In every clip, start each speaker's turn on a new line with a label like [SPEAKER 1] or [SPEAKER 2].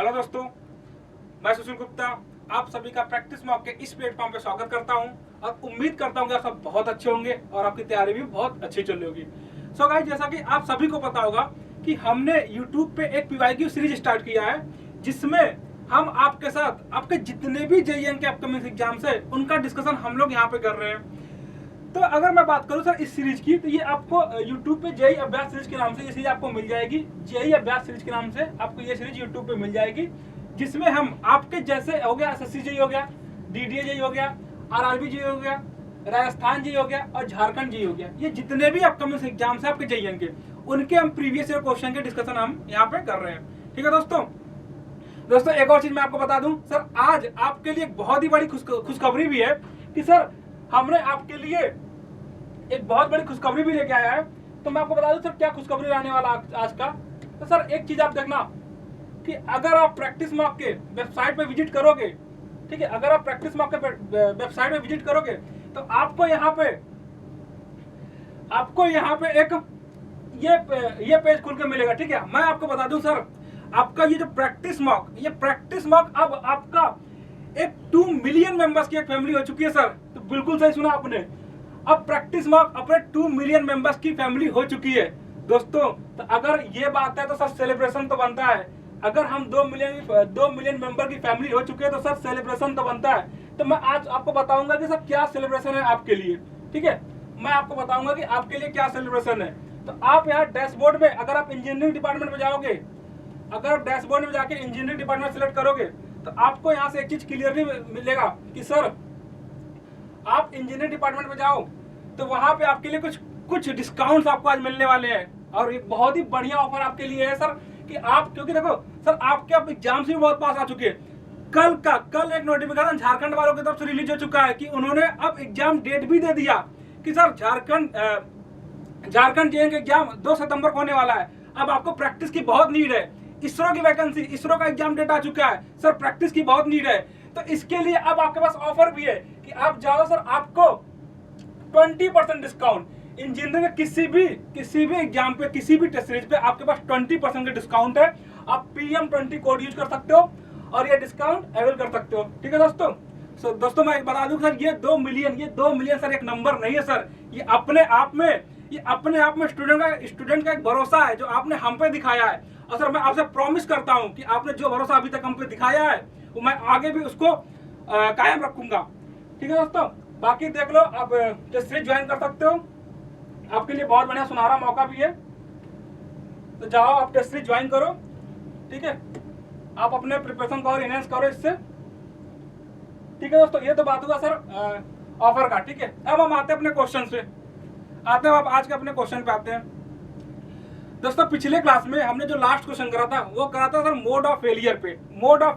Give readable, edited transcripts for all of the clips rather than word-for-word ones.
[SPEAKER 1] Hello दोस्तों, मैं सुशील गुप्ता आप सभी का प्रैक्टिस मॉक के इस प्लेटफॉर्म पे स्वागत करता हूं और उम्मीद करता हूं कि आप सब बहुत अच्छे होंगे और आपकी तैयारी भी बहुत अच्छी चल रही होगी। सो गाइस, जैसा कि आप सभी को पता होगा कि हमने YouTube पे एक PYQ सीरीज स्टार्ट किया है, जिसमें हम आपके साथ आपके जितने भी JEE के अपकमिंग एग्जाम्स है उनका डिस्कशन हम लोग यहाँ पे कर रहे हैं। तो अगर मैं बात करूं सर इस सीरीज की, तो ये आपको YouTube पे JEE अभ्यास सीरीज के नाम से ये सीरीज आपको मिल जाएगी। JEE अभ्यास सीरीज के नाम से आपको ये सीरीज YouTube पे मिल जाएगी, जिसमें हम आपके जैसे हो गया SSC JEE हो गया, DDA JEE हो गया, RRB JEE हो गया, राजस्थान JEE हो गया और झारखंड JEE हो गया, ये जितने भी अपकमिंग एग्जाम्स है आपके JEE के, उनके हम प्रीवियस ईयर क्वेश्चन के डिस्कशन हम यहाँ पे कर रहे हैं। ठीक है दोस्तों, एक और चीज मैं आपको बता दूं सर, आज आपके लिए एक बहुत ही बड़ी खुशखबरी भी है कि सर हमने आपके लिए एक बहुत बड़ी खुशखबरी भी लेके आया है। तो मैं आपको बता दूं सर क्या खुशखबरी रहने वाला आज का। तो सर एक चीज आप देखना कि अगर आप प्रैक्टिस मॉक के वेबसाइट पे विजिट करोगे, ठीक है, अगर आप प्रैक्टिस मॉक के वेबसाइट पे विजिट करोगे तो आपको यहाँ पे एक ये पेज खुल के मिलेगा। ठीक है, मैं आपको बता दूं सर, आपका ये जो प्रैक्टिस मॉक अब आपका एक 2 मिलियन मेंबर्स की एक फैमिली हो चुकी है सर। तो बिल्कुल सही सुना आपने, अब प्रैक्टिस मॉक अपने 2 मिलियन मेंबर्स की फैमिली हो चुकी है दोस्तों। तो अगर ये बात है तो सर सेलिब्रेशन तो बनता है। अगर हम 2 मिलियन मेंबर की फैमिली हो चुके हैं तो सर सेलिब्रेशन तो बनता है। तो मैं आज आपको बताऊंगा कि सर क्या सेलिब्रेशन है आपके लिए। ठीक है, मैं आपको बताऊंगा कि आपके लिए क्या सेलिब्रेशन है। तो आप यहाँ डैशबोर्ड में, अगर आप इंजीनियरिंग डिपार्टमेंट में जाओगे, अगर आप डैशबोर्ड में जाके इंजीनियरिंग डिपार्टमेंट सेलेक्ट करोगे तो आपको यहाँ से एक चीज क्लियरली मिलेगा कि सर आप इंजीनियरिंग डिपार्टमेंट में जाओ तो वहां पे आपके लिए कुछ डिस्काउंट्स आपको आज मिलने वाले हैं। और एक बहुत ही बढ़िया ऑफर आपके लिए है सर कि आप, क्योंकि देखो सर आपके अब एग्जाम्स भी बहुत पास आ चुके हैं। कल एक नोटिफिकेशन झारखंड वालों की तरफ से रिलीज हो चुका है कि उन्होंने अब एग्जाम डेट भी दे दिया कि सर झारखंड JEE के एग्जाम 2 सितंबर को होने वाला है। अब आपको प्रैक्टिस की बहुत नीड है। इसरो की वैकेंसी, इसरो का एग्जाम डेट आ चुका है सर, प्रैक्टिस की बहुत नीड है। तो इसके लिए अब आपके पास ऑफर भी है कि आप जाओ सर, आपको 20% डिस्काउंट इंजीनियरिंग के किसी भी एग्जाम पे, किसी भी टेस्ट सीरीज पे आपके पास 20% का डिस्काउंट है। आप PM20 कोड यूज कर सकते हो और ये डिस्काउंट अवेल कर सकते हो। ठीक है दोस्तों, मैं बता दूं सर, ये 2 मिलियन सर एक नंबर नहीं है सर, ये अपने आप में स्टूडेंट का एक भरोसा है जो आपने हम पे दिखाया है। और सर मैं आपसे प्रॉमिस करता हूं कि आपने जो भरोसा अभी तक हम पे दिखाया है वो मैं आगे भी उसको कायम रखूंगा। ठीक है दोस्तों, बाकी देख लो, आप टेस्ट सीरीज ज्वाइन कर सकते हो, आपके लिए बहुत बढ़िया सुनहरा मौका भी है। तो जाओ आप टेस्ट सीरीज ज्वाइन करो। ठीक है, आप अपने प्रिपरेशन को और इनहेंस करो इससे। ठीक है दोस्तों, ये तो बात हुआ सर ऑफर का। ठीक है, अब हम आते हैं अपने क्वेश्चन पे, अब आज के अपने क्वेश्चन पे आते हैं दोस्तों। पिछले क्लास में हमने जो लास्ट क्वेश्चन करा था वो करा था सर मोड ऑफ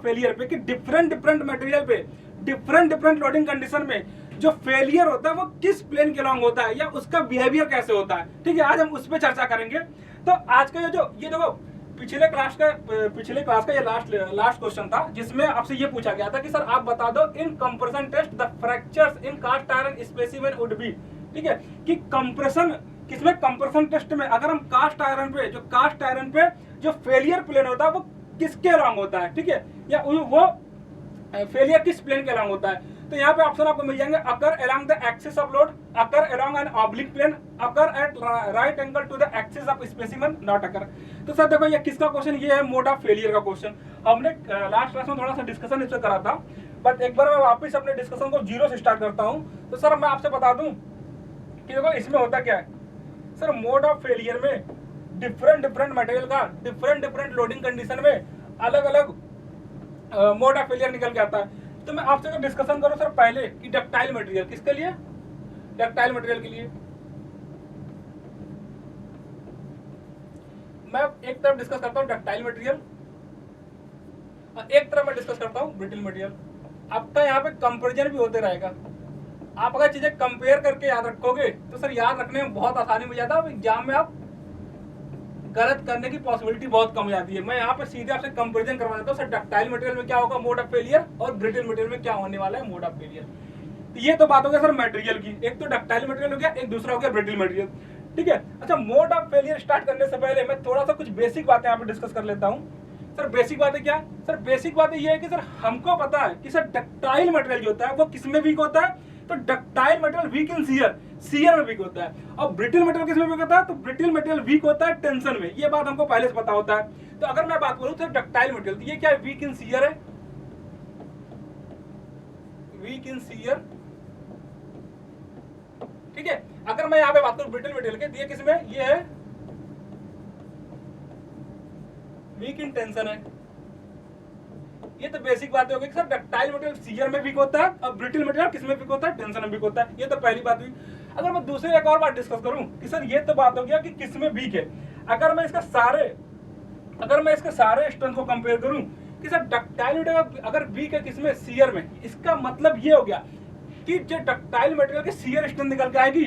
[SPEAKER 1] फेलियर पे कि डिफरेंट मटेरियल पे डिफरेंट लोडिंग कंडीशन में जो फेलियर होता है वो किस प्लेन के अलॉन्ग होता है या उसका बिहेवियर कैसे होता है। ठीक है, आज हम उस पर चर्चा करेंगे। तो आज का ये देखो पिछले क्लास का ये लास्ट क्वेश्चन था, जिसमें आपसे ये पूछा गया था कि सर आप बता दो in compression test the fractures in cast iron specimen would be. ठीक है, कि कंप्रेशन टेस्ट में अगर हम कास्ट आयरन पे जो फेलियर प्लेन होता है वो किसके अलॉन्ग होता है। ठीक है, या वो फेलियर किस प्लेन के अलॉन्ग होता है। तो यहाँ पे ऑप्शन आपको मिल जाएंगे, occur along the axis of load, occur along an oblique plane, occur at right angle to the axis of specimen, not occur. तो सर देखो ये किसका क्वेश्चन, ये है मोड ऑफ फेलियर का क्वेश्चन। हमने लास्ट क्लास में थोड़ा सा डिस्कशन इस पे करा था, बट एक बार मैं वापस अपने डिस्कशन को 0 से स्टार्ट करता हूँ। तो सर मैं आपसे बता दूं कि देखो इसमें होता क्या है सर, मोड ऑफ फेलियर में डिफरेंट मटेरियल का डिफरेंट लोडिंग कंडीशन में अलग अलग मोड ऑफ फेलियर निकल के आता है। तो मैं आपसे डिस्कशन करूं सर पहले कि डक्टाइल मटेरियल किसके लिए, डक्टाइल मटेरियल के लिए मैं एक तरफ डिस्कस करता हूं डक्टाइल मटेरियल और एक तरफ मैं डिस्कस करता हूं ब्रिटल मटेरियल। आपका यहाँ पे कंपेरिजन भी होते रहेगा। आप अगर चीजें कंपेयर करके याद रखोगे तो सर याद रखने में बहुत आसानी मिल जाता है, एग्जाम में आप गलत करने की पॉसिबिलिटी बहुत कम हो जाती है। मैं यहाँ पे सीधे आपसे कंपैरिजन करवा देता हूँ सर, डक्टाइल मटेरियल में क्या होगा मोड ऑफ फेलियर और ब्रिटल मटेरियल में क्या होने वाला है मोड ऑफ फेलियर। तो ये तो बात हो गया सर मटेरियल की, एक तो डक्टाइल मटेरियल हो गया, एक दूसरा हो गया ब्रिटल मटेरियल। ठीक है, अच्छा मोड ऑफ फेलियर स्टार्ट करने से पहले मैं थोड़ा सा कुछ बेसिक बातें यहाँ पे डिस्कस कर लेता हूँ सर बेसिक बात है क्या? सर बेसिक बात ये है कि सर हमको पता है कि सर डक्टाइल मटेरियल जो होता है वो किस में वीक होता है, तो डक्टाइल मटेरियल वीक इन शियर, शियर में वीक होता है। और ब्रिटिल मटेरियल किस में वीक होता है, तो ब्रिटिल मटेरियल वीक होता है टेंशन में। ये बात हमको पहले से पता होता है। तो अगर मैं बात करूं तो डक्टाइल मटेरियल, तो ये क्या है, वीक इन शियर है, वीक इन शियर, ठीक है। अगर मैं यहाँ पे बात करूं ब्रिटिल मटेरियल के, ये किसमें, ये है वीक इन टेंशन है। ये तो बेसिक बात होगी कि सर डक्टाइल मटेरियल शियर में वीक होता है और ब्रिटिल मटेरियल किस में वीक होता है, टेंशन में वीक होता है। ये तो पहली बात हुई। अगर मैं दूसरी एक और बात डिस्कस करूं कि सर ये तो बात हो गया कि किस में वीक है। अगर मैं इसके सारे स्ट्रेंथ को कंपेयर करूं कि सर डक्टाइल मटेरियल अगर वीक है किसमें, शियर में, इसका मतलब ये हो गया कि जो डक्टाइल मटेरियल की शियर स्ट्रेंथ निकल के आएगी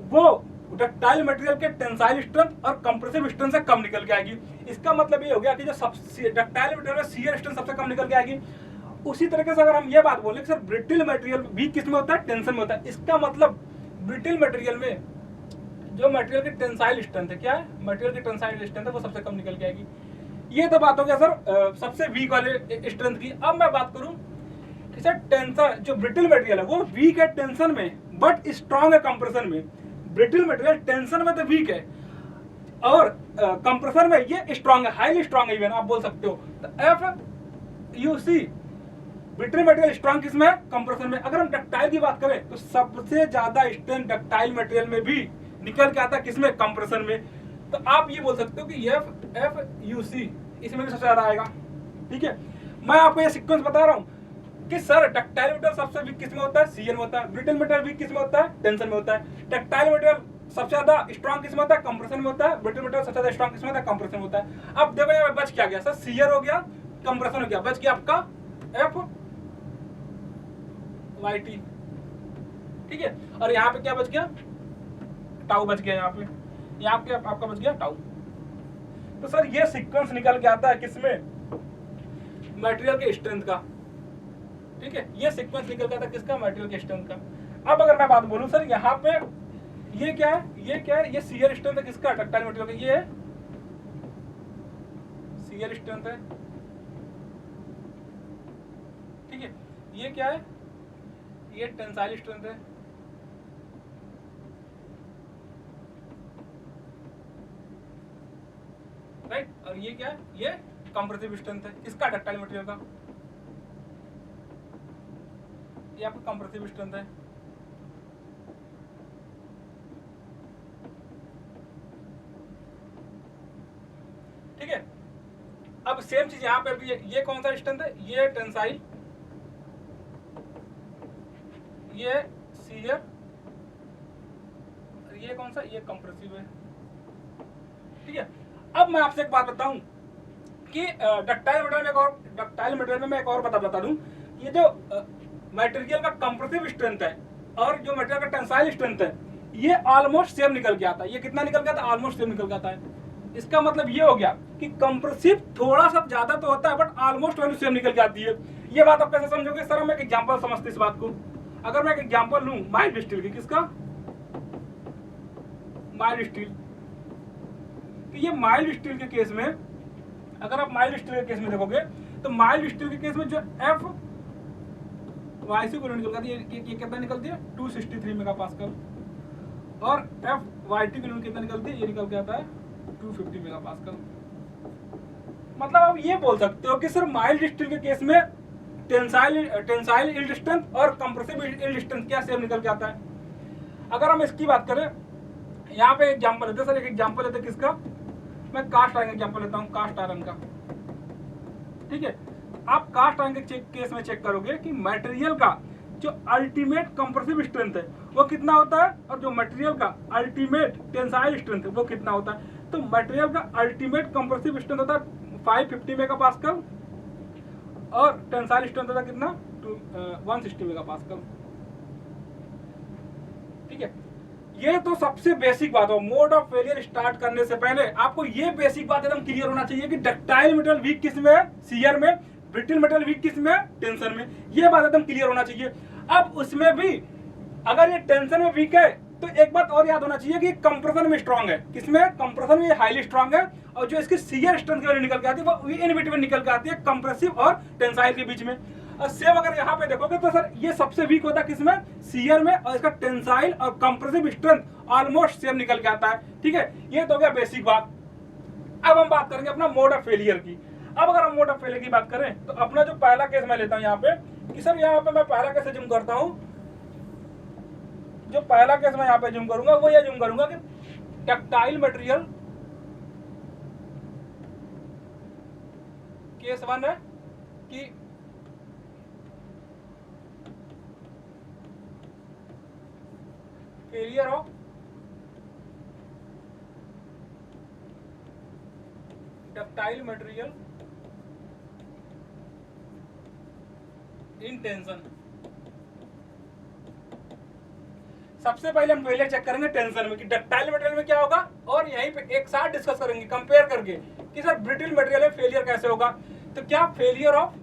[SPEAKER 1] वो डक्टाइल मटेरियल के टेंसाइल स्ट्रेंथ और कंप्रेसिव स्ट्रेंथ से कम निकल के आएगी। इसका मतलब ये हो गया कि जो डक्टाइल मटेरियल में शियर स्ट्रेंथ सबसे कम निकल के आएगी। उसी तरीके से अगर हम ये बात बोले कि सर ब्रिटिल मटेरियल वीक किस में होता है, टेंशन में होता है, इसका मतलब ब्रिटिल मटेरियल में जो मटेरियल की टेंसाइल स्ट्रेंथ है, क्या है, मटेरियल की टेंसाइल स्ट्रेंथ है, वो सबसे कम निकल के आएगी। ये तो बात हो गया सर सबसे वीक वाले स्ट्रेंथ की। अब मैं बात करूं कि सर टेंशन, जो ब्रिटिल मटेरियल है वो वीक है टेंशन में बट स्ट्रांग है कंप्रेशन में। ब्रिटिल मटेरियल टेंशन में तो वीक है और कंप्रेशन में ये स्ट्रांग है, हाईली स्ट्रांग है इवन आप बोल सकते हो। तो FUC ब्रिटिल मटेरियल स्ट्रांग किसमें, कंप्रेशन में। अगर हम डक्टाइल की बात करें तो सबसे ज्यादा स्ट्रेंथ डक्टाइल मटेरियल में भी निकल के आता है किसमें, कंप्रेशन में। तो आप ये बोल सकते हो कि FUC इसमें भी सबसे ज्यादा आएगा, ठीक है। मैं आपको ये सीक्वेंस बता रहा हूँ कि सर डक्टाइल मटेरियल सबसे वीक किसमें होता है, शियर में होता है। ब्रिटिल मटेरियल वीक किसमें होता है, टेंशन में होता है। डक्टाइल मटेरियल सबसे ज्यादा स्ट्रांग किसमें होता है, कंप्रेशन में होता है। ब्रिटिल मटेरियल सबसे ज्यादा स्ट्रांग किसमें होता है, कंप्रेशन में होता है। अब देखो यहाँ बच क्या गया सर, शियर हो गया, कंप्रेशन हो गया, बच गया आपका FYT, ठीक है। और यहाँ पे क्या बच गया, टाउ बच गया। यहाँ पे आपका बच गया टाउ। तो सर ये सीक्वेंस निकल के आता है किसमें, मटेरियल के स्ट्रेंथ का, ठीक है। ये सीक्वेंस निकल गया था किसका, मटेरियल के स्ट्रेंथ का। अब अगर मैं बात बोलूं सर यहाँ पे ये क्या है, ये शियर स्ट्रेंथ है किसका, डक्टाइल मटेरियल का। ये शियर स्ट्रेंथ है, ठीक है। ये क्या है, ये टेंसाइल स्ट्रेंथ है, राइट। और ये क्या है, ये कंप्रेसिव स्ट्रेंथ है इसका, डक्टाइल मटेरियल का। ये आपका कंप्रेसिव स्ट्रेंथ है, ठीक है। अब सेम चीज यहाँ पे भी है। ये कौन सा स्ट्रेंथ है, ये टेंसाइल, ये शियर, ये कौन सा, ये कंप्रेसिव है, ठीक है। अब मैं आपसे एक बात बताऊं कि डक्टाइल मटेरियल में मैं एक और बता दूं, ये जो मटेरियल का कंप्रेसिव स्ट्रेंथ है और जो मटेरियल का टेंसाइल स्ट्रेंथ है ये ऑलमोस्ट सेम निकल के आता है। ये कितना निकल के आता है, ऑलमोस्ट सेम निकल के आता है। इसका मतलब ये हो गया कि कंप्रेसिव थोड़ा सा ज्यादा तो होता है बट ऑलमोस्ट वैल्यू सेम निकल के आती है। ये बात आप कैसे समझोगे सर, हम एक एग्जांपल समझते इस बात को। अगर मैं एक एग्जांपल लूं माइल्ड स्टील की, किसका, माइल्ड स्टील। तो ये माइल्ड स्टील के केस में, अगर आप माइल्ड स्टील के केस में देखोगे तो माइल्ड स्टील के केस में जो FYC को निकल जाती है, ये कितना निकलती है, 263 मेगापास्कल। और FYT की यूनिट कितना निकलती है, ये निकल के आता है 250 मेगापास्कल। मतलब आप ये बोल सकते हो कि सर माइल्ड स्टील के केस में टेंसाइल यील्ड स्ट्रेंथ और कंप्रेसिव यील्ड स्ट्रेंथ क्या सेम निकल के आता है। अगर हम इसकी बात करें, यहाँ पे एग्जांपल लेते हैं सर, एक एग्जांपल लेते हैं किसका, मैं कास्ट आयरन एग्जांपल लेता हूँ, कास्ट आयरन का, ठीक है। आप कास्ट आयरन के केस में चेक करोगे कि मटेरियल का जो अल्टीमेट कंप्रेसिव स्ट्रेंथ है वो कितना होता है और जो मटेरियल का अल्टीमेट टेंसाइल स्ट्रेंथ है वो कितना होता है। तो मटेरियल का अल्टीमेट कंप्रेसिव स्ट्रेंथ होता है 550 मेगापास्कल और टेंसाइल स्ट्रेंथ होता है कितना, 160 मेगापास्कल, ठीक है। ये तो सबसे बेसिक बात हो। मोड ऑफ फेलियर स्टार्ट करने से पहले आपको ये बेसिक बात एकदम क्लियर होना चाहिए कि डक्टाइल मटेरियल वीक किस में है, शियर में, ब्रिटिल मटेरियल वीक किस में, टेंशन में। ये बात एकदम क्लियर होना चाहिए। अब उसमें भी अगर ये टेंशन में वीक है तो एक बात और याद होना चाहिए कि कंप्रेशन में स्ट्रांग है, किसमें, कंप्रेशन में हाईली स्ट्रांग है, और जो इसकी शियर स्ट्रेंथ की वैल्यू निकल के आती है वो इन बिटवीन निकल के आती है कंप्रेसिव और टेंसाइल के बीच में। और सेम अगर यहाँ पे देखोगे तो सर ये सबसे वीक होता है किसमें, शियर में, और इसका टेंसाइल और कंप्रेसिव स्ट्रेंथ ऑलमोस्ट सेम निकल के आता है। ठीक है, ये तो हो गया बेसिक बात। अब हम बात करेंगे अपना मोड ऑफ फेलियर की। अब अगर हम मोड ऑफ फेलियर की बात करें तो अपना जो पहला केस मैं लेता हूं यहाँ पे, कि सर यहाँ पे मैं पहला केस जिम करता हूं, जो पहला केस मैं यहाँ पे जिम करूंगा वो ये जिम करूंगा कि डक्टाइल मटेरियल, केस 1 है कि failure of ductile material in tension. सबसे पहले हम फेलियर चेक करेंगे टेंशन में कि डक्टाइल मटेरियल में क्या होगा, और यहीं पे एक साथ डिस्कस करेंगे कंपेयर करके कि सर ब्रिटिल मटेरियल में फेलियर कैसे होगा। तो क्या failure of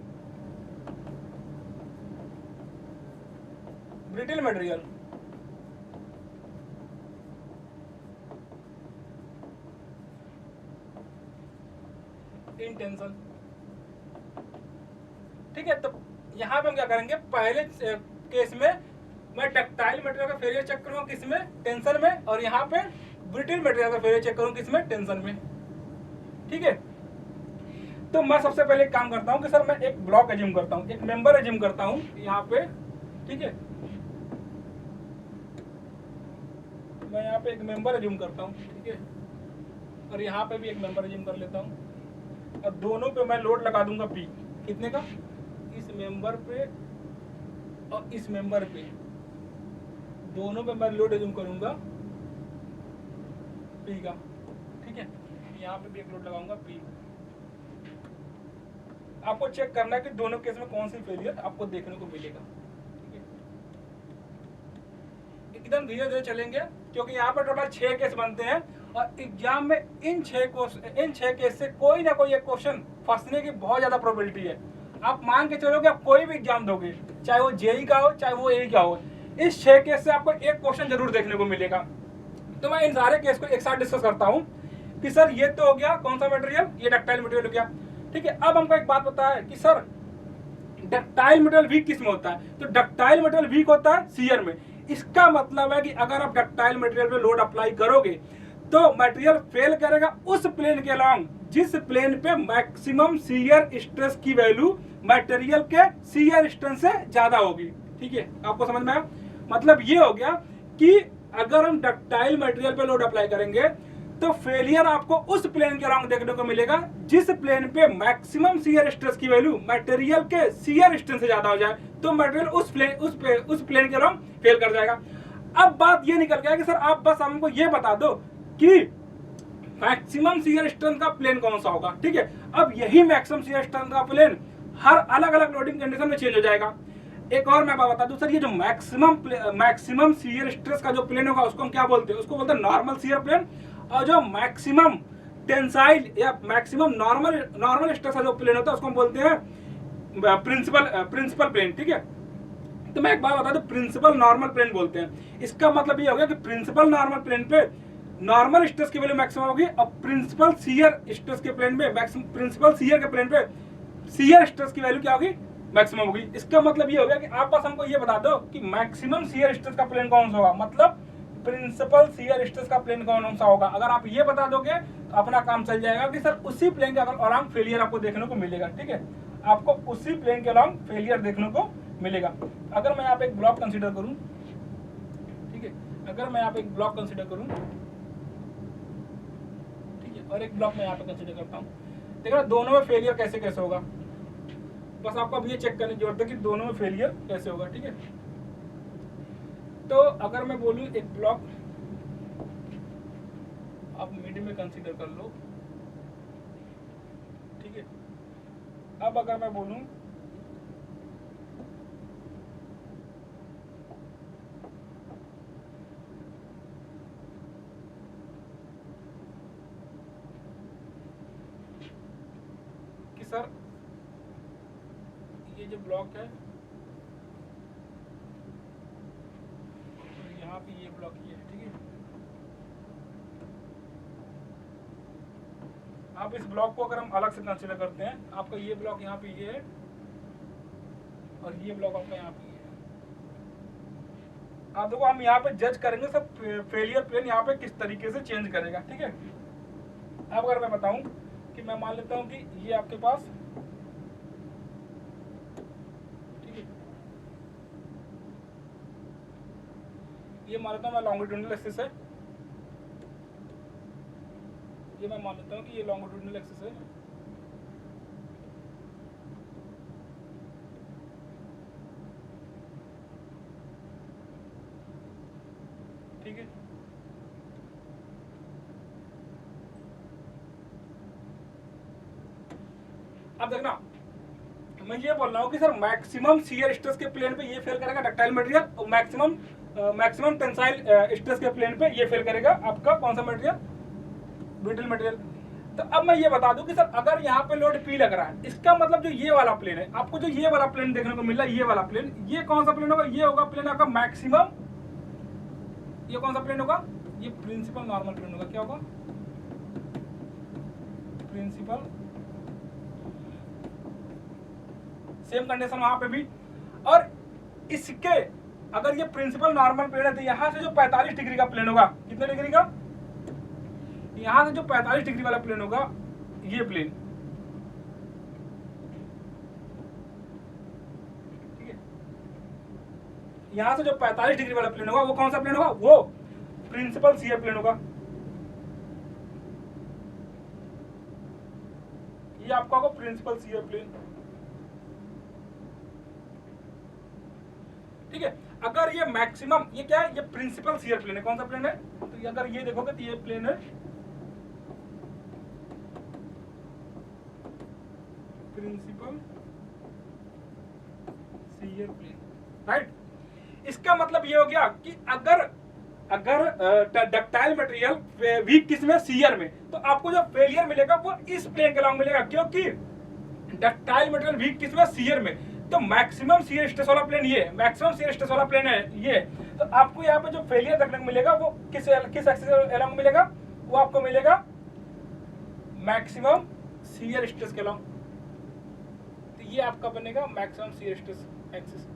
[SPEAKER 1] brittle material in tension. ठीक है, तो यहां पे हम क्या करेंगे, पहले केस में मैं डक्टाइल मटेरियल का फेलियर चेक करूंगा किसमें, टेंशन में, और यहाँ पे ब्रिटिल मटेरियल का फेलियर चेक करूंगा किसमें, टेंशन में। ठीक है, तो मैं सबसे पहले एक काम करता हूं कि सर मैं एक ब्लॉक एज्यूम करता हूं, एक मेंबर एज्यूम करता हूं यहाँ पे। ठीक है, मैं यहाँ पे एक मेंबर एज्यूम करता हूं। ठीक है, और यहाँ पे भी एक मेंबर एज्यूम कर लेता हूं, और दोनों पे मैं लोड लगा दूंगा पी, कितने का, इस मेंबर पे और इस मेंबर पे, दोनों पे मैं लोड एज्यूम करूंगा पी का। ठीक है, यहाँ पे भी एक लोड लगाऊंगा पी। आपको चेक करना है कि दोनों केस में कौन सी फेलियर आपको देखने को मिलेगा। ठीक है, एकदम धीरे धीरे चलेंगे क्योंकि यहाँ पर टोटल 6 केस बनते हैं, और एग्जाम में इन 6 केस से कोई ना कोई एक क्वेश्चन फंसने की बहुत ज्यादा प्रोबेबिलिटी है। आप मान के चलो कि आप कोई भी एग्जाम दोगे, चाहे वो जेई का हो चाहे वो एई का हो, इस 6 केस से आपको एक क्वेश्चन जरूर देखने को मिलेगा। तो मैं इन सारे केस को एक साथ डिस्कस करता हूँ कि सर ये तो हो गया कौन सा मटेरियल, ये डक्टाइल मटेरियल हो गया। ठीक है, अब हमको एक बात पता है कि सर डक्टाइल मटेरियल वीक किस में होता है, तो डक्टाइल मटेरियल वीक होता है शियर में। इसका मतलब है कि अगर आप डक्टाइल मटेरियल पे लोड अप्लाई करोगे तो मटेरियल फेल करेगा उस प्लेन के अलॉन्ग जिस प्लेन पे मैक्सिमम शियर स्ट्रेस की वैल्यू मटेरियल के शियर स्ट्रेंथ से ज्यादा होगी। ठीक है, आपको समझ में आया, मतलब ये हो गया कि अगर हम डक्टाइल मटेरियल पे लोड अप्लाई करेंगे तो फेलियर आपको उस प्लेन के अलॉन्ग देखने को मिलेगा जिस प्लेन पे मैक्सिमम शियर स्ट्रेस की वैल्यू मटेरियल के शियर स्ट्रेंथ से ज्यादा हो जाए, तो मटेरियल उस प्लेन के अलॉन्ग फेल कर जाएगा। अब बात ये निकल गया कि सर आप बस हमको ये बता दो कि मैक्सिमम शियर स्ट्रेंथ का प्लेन कौन सा होगा। ठीक है, अब यही मैक्सिमम शियर स्ट्रेंथ का प्लेन हर अलग अलग लोडिंग कंडीशन में चेंज हो जाएगा। एक और मैं बता दूं सर, ये जो मैक्सिमम शियर स्ट्रेस का जो प्लेन होगा उसको हम क्या बोलते हैं, उसको बोलते हैं नॉर्मल शियर प्लेन, और जो मैक्सिमम टेंसाइल या मैक्सिमम नॉर्मल स्ट्रेस का जो प्लेन होता है उसको हम बोलते हैं प्रिंसिपल प्लेन। ठीक है, तो मैं एक बात बता दूं, प्रिंसिपल नॉर्मल प्लेन बोलते हैं। इसका मतलब ये हो गया कि प्रिंसिपल नॉर्मल प्लेन पे नॉर्मल स्ट्रेस की वैल्यू मैक्सिमम होगी, और प्रिंसिपल शियर स्ट्रेस के प्लेन पे प्रिंसिपल शियर के प्लेन पे शियर स्ट्रेस की वैल्यू क्या होगी, मैक्सिमम होगी। इसका मतलब ये हो गया कि आप बस हमको ये बता दो कि मैक्सिमम शियर स्ट्रेस का प्लेन कौन सा होगा, मतलब प्रिंसिपल शियर स्ट्रेस का प्लेन कौन सा होगा। अगर आप ये बता दोगे तो अपना काम चल जाएगा कि सर उसी प्लेन के अलॉन्ग फेलियर आपको देखने को मिलेगा। ठीक है, आपको उसी प्लेन के अलॉन्ग फेलियर देखने को मिलेगा। अगर मैं यहाँ पे एक ब्लॉक कंसीडर करूं, ठीक है, अगर मैं यहाँ पे एक ब्लॉक कंसीडर करूं, ठीक है, और एक ब्लॉक मैं यहाँ पे कंसीडर करता हूँ, देखना दोनों में फेलियर कैसे कैसे होगा। बस आपको अब ये चेक करने की जरूरत है कि दोनों में फेलियर कैसे होगा। ठीक है, तो अगर मैं बोलूं एक ब्लॉक आप मिड में कंसीडर कर लो। ठीक है, अब अगर मैं बोलूं कि सर ये जो ब्लॉक है यहाँ पे ये ब्लॉक ये है, ठीक है। आप इस ब्लॉक को अगर हम अलग से कंसीडर करते हैं, आपका ये ब्लॉक यहाँ पे ये है और ये ब्लॉक आपका यहाँ पे ये है। आप देखो हम यहाँ पे जज करेंगे सब फेलियर प्लेन यहाँ पे किस तरीके से चेंज करेगा, ठीक है। अब अगर मैं बताऊं कि मैं मान लेता हूं कि ये आपके पास, ठीक है, ये मान लेता हूं मैं लॉन्गिट्यूडिनल एक्सिस है, ये मैं मान लेता हूं कि ये लॉन्गिट्यूडिनल एक्सिस है, ठीक है। अब देखना मैं ये बोल रहा हूँ कि सर मैक्सिमम शियर स्ट्रेस के प्लेन पे ये फेल करेगा डक्टाइल मटेरियल, और मैक्सिमम टेंसाइल स्ट्रेस के प्लेन पे ये फेल करेगा आपका कौन सा मटेरियल, ब्रिटल मटेरियल। तो अब मैं ये बता दूं कि सर अगर यहाँ पे लोड पी लग रहा है, इसका मतलब जो ये वाला प्लेन है, आपको जो ये वाला प्लेन देखने को मिल रहा है, ये वाला प्लेन, ये कौन सा प्लेन होगा, ये होगा प्लेन आपका मैक्सिमम, ये कौन सा प्लेन होगा, ये प्रिंसिपल नॉर्मल प्लेन होगा। क्या होगा, प्रिंसिपल, सेम कंडीशन वहां पे भी। और इसके अगर ये प्रिंसिपल नॉर्मल प्लेन है तो यहां से जो 45 डिग्री का प्लेन होगा, कितने डिग्री का, यहां से जो 45 डिग्री वाला प्लेन होगा, ये प्लेन, ठीक है, यहां से जो 45 डिग्री वाला प्लेन होगा वो कौन सा प्लेन होगा, वो प्रिंसिपल शियर प्लेन होगा। ये आपका होगा प्रिंसिपल शियर प्लेन, ठीक है। अगर ये मैक्सिमम, ये क्या है, ये प्रिंसिपल शियर प्लेन है, कौन सा प्लेन है, तो ये अगर ये देखोगे तो ये प्लेन है प्रिंसिपल शियर प्लेन, राइट। इसका मतलब ये हो गया कि अगर डक्टाइल मटेरियल वीक किस में, शियर में, तो आपको जो फेलियर मिलेगा वो इस प्लेन के अलॉन्ग मिलेगा, क्योंकि डक्टाइल मटेरियल वीक किस में, शियर में, तो मैक्सिमम शियर स्ट्रेस वाला प्लेन ये, मैक्सिमम शियर स्ट्रेस वाला प्लेन है ये। तो आपको यहाँ पे जो फेलियर देखने को मिलेगा वो किस एक्सिस अलॉन्ग मिलेगा, वो आपको मिलेगा मैक्सिमम शियर स्ट्रेस के अलॉन्ग। तो ये आपका बनेगा मैक्सिमम शियर स्ट्रेस एक्सिस।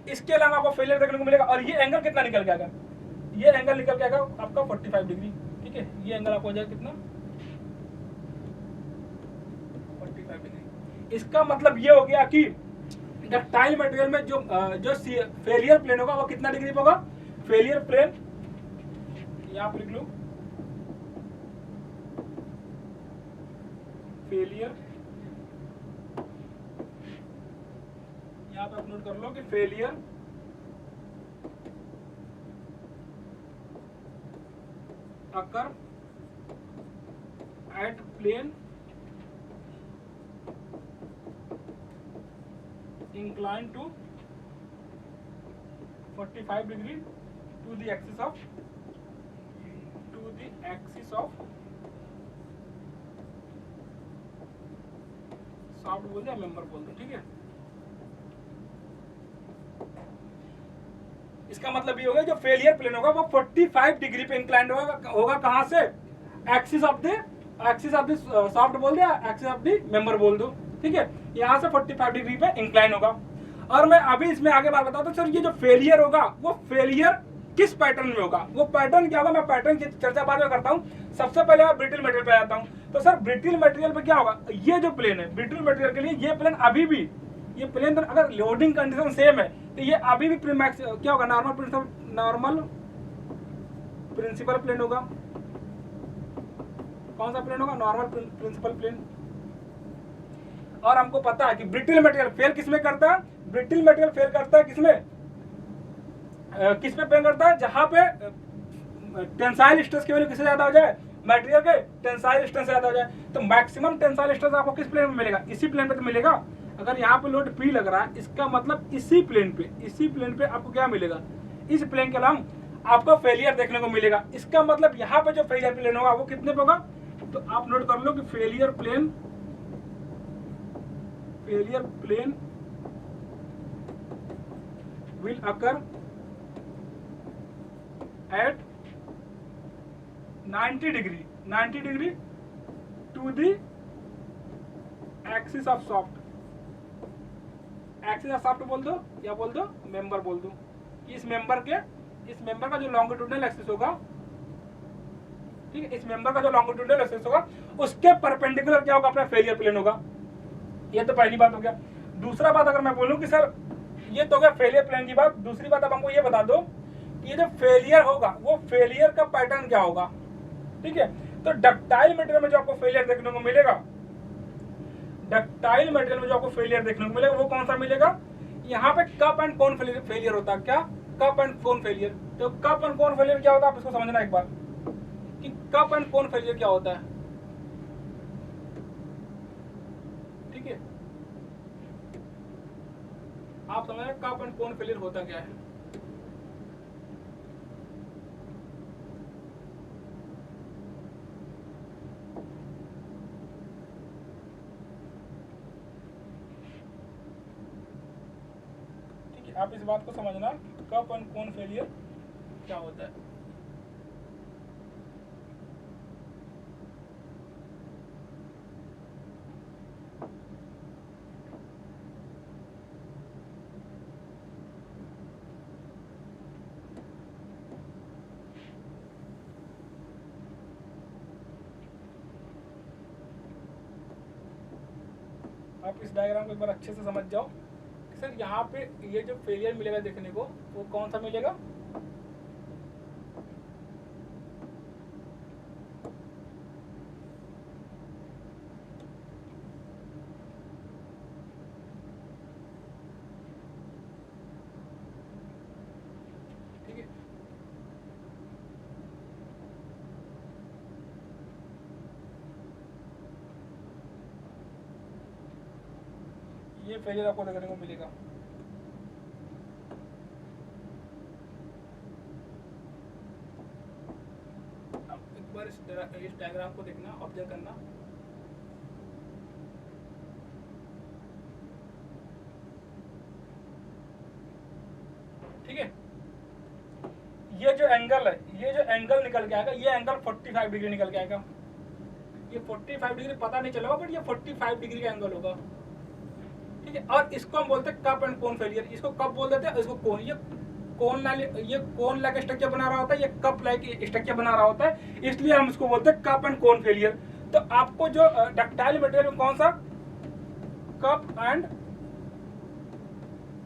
[SPEAKER 1] इसके अलावा आपको फेलियर देखने को मिलेगा, और ये एंगल कितना निकल के आएगा, ये एंगल निकल के आएगा आपका 45 डिग्री, ठीक है। ये एंगल आपको हो जाएगा कितना, 45 डिग्री। इसका मतलब ये हो गया कि डक्टाइल मटेरियल में जो फेलियर प्लेन होगा वो कितना डिग्री पे होगा, फेलियर प्लेन, यहां पर लिख लो फेलियर, यहां पे आप नोट कर लो कि failure occur at plane inclined to 45 degree to the axis of shaft बोल दे, मेंबर बोल दे, ठीक है। इसका मतलब ये होगा जो फेलियर प्लेन होगा वो 45 डिग्री पे इंक्लाइंड होगा कहां से, एक्सिस ऑफ द शाफ्ट बोल दिया, एक्सिस ऑफ द मेंबर बोल दो, ठीक है। यहां से 45 डिग्री पे इंक्लाइन होगा। और मैं अभी इसमें आगे बात बताता हूं, सर ये जो फेलियर होगा वो फेलियर किस पैटर्न में होगा, वो पैटर्न क्या होगा, मैं पैटर्न की चर्चा बाद में करता हूं। सबसे पहले मैं ब्रिटल मटेरियल पे आता हूं। तो सर ब्रिटल मटेरियल पे क्या होगा, ये जो प्लेन है ब्रिटल मटेरियल के लिए, ये प्लेन अभी भी, ये प्लेन अगर लोडिंग कंडीशन सेम है तो ये अभी भी क्या होगा, नॉर्मल प्रिंसिपल प्लेन होगा। कौन सा प्लेन होगा, नॉर्मल प्रिंसिपल प्लेन। और हमको पता है कि ब्रिटल मटेरियल फेल किसमें करता है, ब्रिटल मटेरियल फेल करता है किसमें, किसमें फेल करता है, जहां पे टेंसाइल स्ट्रेस की वैल्यू किससे ज्यादा हो जाए, मटेरियल के टेंसाइल स्ट्रेस से ज्यादा हो जाए। तो मैक्सिमम टेंसाइल स्ट्रेस आपको किस प्लेन में मिलेगा, इसी प्लेन पे तो मिलेगा। अगर यहाँ पे लोड P लग रहा है, इसका मतलब इसी प्लेन पे आपको क्या मिलेगा, इस प्लेन के अलावा आपको फेलियर देखने को मिलेगा। इसका मतलब यहाँ पे जो फेलियर प्लेन होगा वो कितने पे होगा, तो आप नोट कर लो कि failure plane will occur at 90 degree to the axis of shaft. Axis of shaft बोल दो या बोल दो मेंबर बोल दो। इस मेंबर का जो लॉन्गिट्यूडनल एक्सिस होगा, ठीक है, इस मेंबर का जो लॉन्गिट्यूडनल एक्सिस होगा उसके परपेंडिकुलर क्या होगा, अपना फेलियर प्लेन होगा। ये तो पहली बात हो गया। दूसरा बात अगर मैं बोलूं कि सर ये तो हो गया फेलियर प्लेन की बात। दूसरी बात अब हमको ये बता दो कि ये जो फेलियर होगा वो फेलियर का पैटर्न क्या होगा, ठीक है। तो डक्टाइल मटेरियल में जो आपको फेलियर देखने को मिलेगा, डक्टाइल मटेरियल में जो आपको फेलियर देखने को मिलेगा वो कौन सा मिलेगा, यहाँ पे कप एंड कोन फेलियर होता है। क्या? Cup and cone failure. तो कप एंड कोन फेलियर क्या होता है आप इसको समझना एक बार कि कप एंड कोन फेलियर क्या होता है, ठीक है। आप समझना कप एंड कोन फेलियर होता क्या है। आप इस बात को समझना कप एंड कोन फेलियर क्या होता है। आप इस डायग्राम को एक बार अच्छे से समझ जाओ। सर यहाँ पे ये जो फेलियर मिलेगा देखने को वो कौन सा मिलेगा, ठीक है। ये फेलियर आपको देखने को मिलेगा। अब एक बार इस डायग्राम को देखना, ऑब्जर्व करना। ठीक है, ये जो एंगल है, ये जो एंगल निकल के आएगा, ये एंगल 45 डिग्री निकल के आएगा। ये 45 डिग्री पता नहीं चलेगा बट ये 45 डिग्री का एंगल होगा, ठीक है। और इसको हम बोलते हैं कप एंड कोन फेलियर। इसको कप बोल देते हैं, इसको कोन। ये कोन लाइक स्ट्रक्चर बना रहा होता है, ये कप लाइक स्ट्रक्चर बना रहा होता है, इसलिए हम इसको बोलते हैं कप एंड कोन फेलियर। तो आपको जो डक्टाइल मटेरियल में कौन सा कप एंड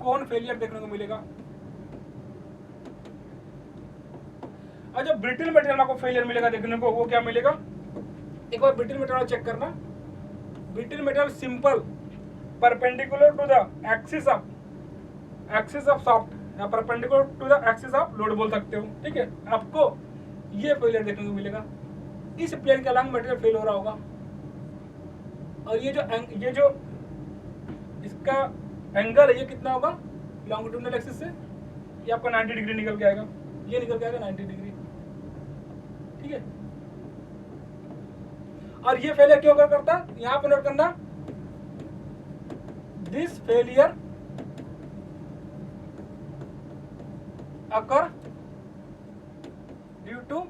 [SPEAKER 1] कोन फेलियर देखने को मिलेगा। और जो ब्रिटल मटेरियल में आपको फेलियर मिलेगा देखने को वो क्या मिलेगा, एक बार ब्रिटल मटेरियल चेक करना। Brittle material simple perpendicular to the axis of soft या perpendicular to the axis of load बोल सकते हो, ठीक है। आपको ये फेलियर देखने को मिलेगा, इस प्लेन के अलग मटेरियल फेल हो रहा होगा। और ये जो इसका एंगल है ये कितना होगा लॉन्गिट्यूडनल एक्सिस से, ये आपका 90 डिग्री निकल के आएगा, ये निकल के आएगा 90 डिग्री, ठीक है। और ये फेलियर क्यों करता है, यहां पर नोट करना, this failure occur due to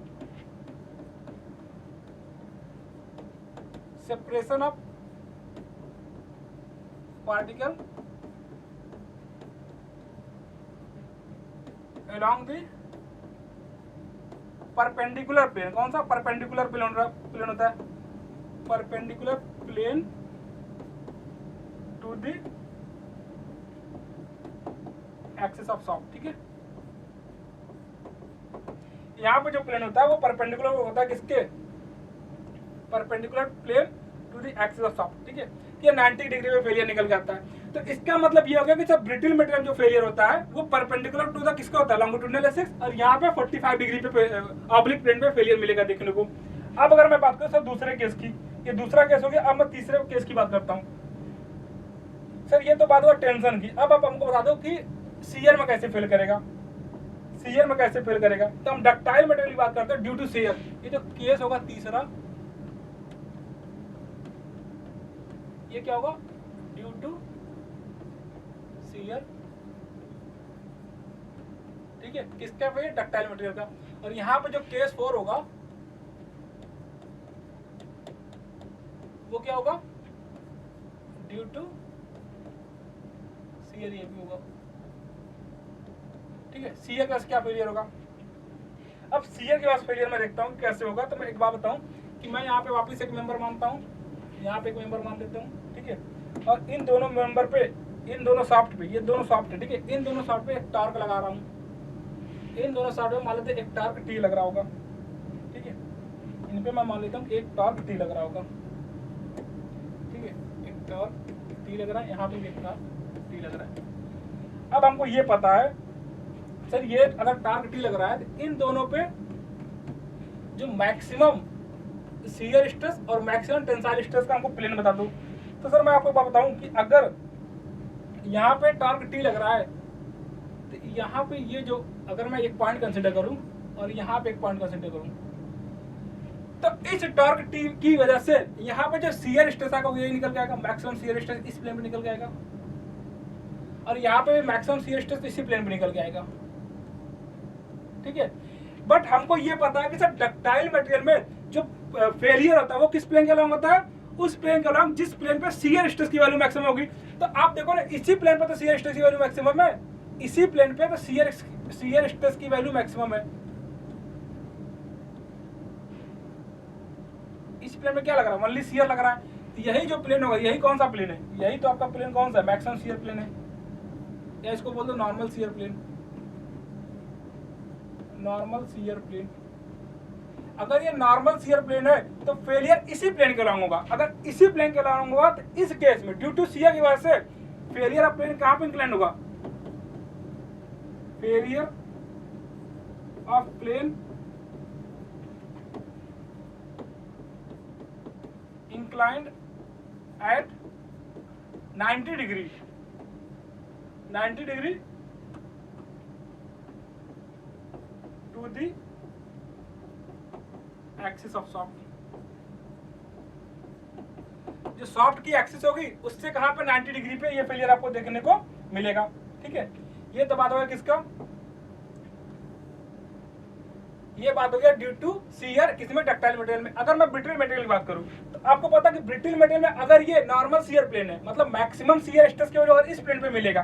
[SPEAKER 1] separation of particle along the perpendicular plane। कौन सा परपेंडिकुलर प्लेन होता है, perpendicular plane to the axis of shaft, ठीक है। यहाँ पे जो प्लेन होता है वो परपेंडिकुलर होता है किसके, perpendicular plane to the axis of shaft, ठीक है। ये 90 डिग्री में फेलियर निकल के आता है। तो इसका मतलब ये हो गया कि सब ब्रिटल मटेरियल जो फेलियर होता है वो परपेंडिकुलर टू द किसका होता है, लॉन्गिट्यूडनल एक्सिस, और यहाँ पे 45 डिग्री पे ऑब्लिक प्लेन पे फेलियर मिलेगा देखने को। अब अगर मैं बात करूँ सर दूसरे केस की, ये दूसरा केस हो गया। अब मैं तीसरे केस की बात करता हूँ। सर ये तो बात हुआ टेंशन की, अब आप हमको बता दो कि शियर में कैसे फेल करेगा, शियर में कैसे फेल करेगा। तो हम डक्टाइल मटेरियल की बात करते हैं ड्यू टू शियर। ये जो केस होगा तीसरा, ये क्या होगा, ड्यू टू शियर, ठीक ठीक है, किसका फेलियर, डक्टाइल मटेरियल का। और यहाँ पे जो केस 4 होगा वो क्या होगा, ड्यू टू शियर, ये भी होगा। ठीक है, शियर का क्या फेलियर होगा। अब शियर के पास फेलियर मैं देखता हूँ कैसे होगा। तो मैं एक बात बताऊँ कि मैं यहाँ पे वापस एक मेंबर मानता हूँ, यहाँ पे एक मेंबर मान देता हूँ, ठीक है। और इन दोनों मेंबर पे, इन दोनों शाफ्ट पे, ये दोनों शाफ्ट है, ठीक है, इन दोनों शाफ्ट पे एक टार्क लगा रहा हूँ। इन दोनों शाफ्ट पे मान लेते एक टार्क टी लग रहा होगा, ठीक है। इन पे मैं मान लेता हूँ कि एक टार्क टी लग रहा होगा, ठीक है, एक टार्क टी लग रहा है, यहाँ पे भी एक टार्क टी लग रहा है। अब हमको ये पता है सर, ये अगर टार्क टी लग रहा है तो इन दोनों पे जो मैक्सिमम शियर स्ट्रेस और मैक्सिमम टेंसाइल स्ट्रेस का हमको प्लेन बता दो। तो सर मैं आपको बात बताऊं कि अगर यहाँ पे टार्क टी लग रहा है तो यहाँ पे ये जो, अगर मैं एक पॉइंट कंसिडर करूं और यहाँ पे एक पॉइंट कंसिडर करूं, तो इस टार्क टी की वजह से यहाँ पे जो शियर स्ट्रेस आएगा वो यही निकल के आएगा, मैक्सिमम शियर स्ट्रेस इस प्लेन पे निकल के आएगा, और यहाँ पे मैक्सिमम शियर स्ट्रेस इसी प्लेन पे निकल के आएगा, ठीक है। बट हमको ये पता है कि सर डक्टाइल मटेरियल में जो फेलियर होता है वो किस प्लेन के अलॉन्ग होता है, उस प्लेन के अलॉन्ग जिस प्लेन पे शियर स्ट्रेस की वैल्यू मैक्सिमम होगी। तो आप देखो ना, इसी प्लेन पे तो शियर स्ट्रेस की वैल्यू मैक्सिमम है, इसी प्लेन पे तो शियर स्ट्रेस की वैल्यू मैक्सिमम है। इस प्लेन में क्या लग रहा है, ओनली शियर लग रहा है। तो यही जो प्लेन होगा, यही कौन सा प्लेन है, यही तो आपका प्लेन कौन सा है, मैक्सिमम शियर प्लेन है, या इसको बोल दो normal shear plane, normal shear plane. अगर ये नॉर्मल शियर प्लेन है तो फेलियर इसी प्लेन के अलॉन्ग होगा। अगर इसी प्लेन के अलॉन्ग होगा तो इस केस में ड्यू टू शियर की वजह से फेलियर ऑफ प्लेन कहां पे इंक्लाइन होगा, failure of plane inclined at 90 डिग्री, 90 degree to the axis of shaft. जो सॉफ्ट की एक्सिस होगी उससे कहां पे 90 डिग्री पे ये फेलियर आपको देखने को मिलेगा, ठीक है। ये तो बात हो गया किसका, ये बात हो गया ड्यू टू शियर किसमें, डक्टाइल मटेरियल में। अगर मैं ब्रिटल मटेरियल की बात करूं तो आपको पता कि ब्रिटल मटेरियल में अगर ये नॉर्मल शियर प्लेन है, मतलब मैक्सिमम शियर स्ट्रेस की वैल्यू अगर इस प्लेन पे मिलेगा,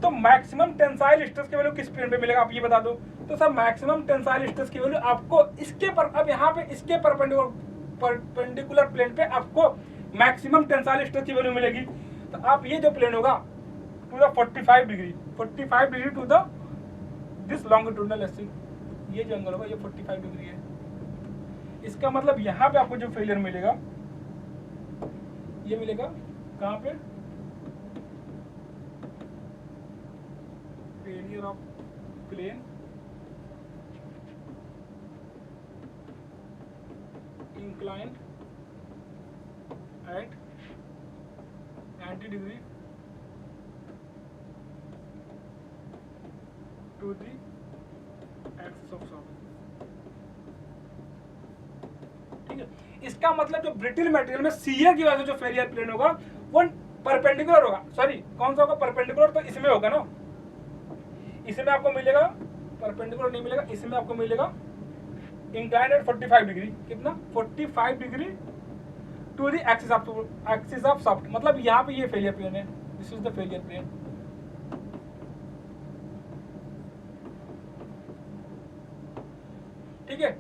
[SPEAKER 1] तो मैक्सिमम टेंसाइल स्ट्रेस की वैल्यू किस प्लेन पे मिलेगा, आप ये बता दो। तो सर मैक्सिमम टेंसाइल स्ट्रेस की वैल्यू आपको इसके पर, अब यहाँ पे इसके परपेंडिकुलर प्लेन पे आपको मैक्सिमम टेंसाइल स्ट्रेस की वैल्यू मिलेगी। तो आप ये जो प्लेन होगा to the 45 degree, 45 degree to the this longitudinal axis, ये जो एंगल होगा ये 45 डिग्री है। इसका मतलब यहाँ पे आपको जो फेलियर मिलेगा ये मिलेगा कहाँ पे, failure of plane inclined at 90 degree to the axis of sound, ठीक है। इसका मतलब जो ब्रिटल मटेरियल में शियर की वजह से जो फेलियर प्लेन होगा वो परपेंडिकुलर होगा, सॉरी कौन सा होगा, परपेंडिकुलर, तो इसमें होगा ना, इसमें आपको मिलेगा, परपेंडिकुलर नहीं मिलेगा, इसमें आपको मिलेगा इंक्लाइंड एट 45 डिग्री, कितना 45 degree to the axis of shaft, मतलब यहाँ पे ये फेलियर प्लेन है, this is the failure plane, ठीक है।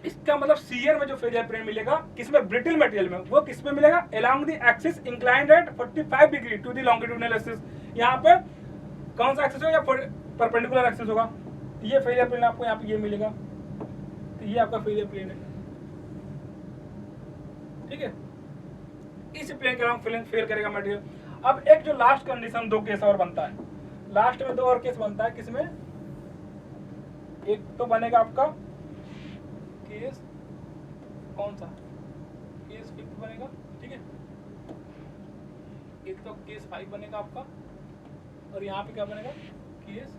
[SPEAKER 1] इसका मतलब शियर में जो फेलियर प्लेन मिलेगा किसमें, ब्रिटल मटेरियल में, वो किसमें मिलेगा, along the axis inclined at 45 degree to the longitudinal axis. यहाँ पे कौन सा एक्सिस होगा, या परपेंडिकुलर एक्सिस होगा, ये फेलियर प्लेन आपको यहाँ पे ये मिलेगा, तो ये आपका फेलियर प्लेन है, ठीक है। इस प्लेन के अलॉन्ग फेल करेगा मटेरियल। अब एक जो लास्ट कंडीशन, दो केस और बनता है, लास्ट में दो और केस बनता है, किसमें, एक तो बनेगा आपका केस कौन सा, केस 5 बनेगा, ठीक है, एक तो केस 5 बनेगा आपका, और यहाँ पे क्या बनेगा, केस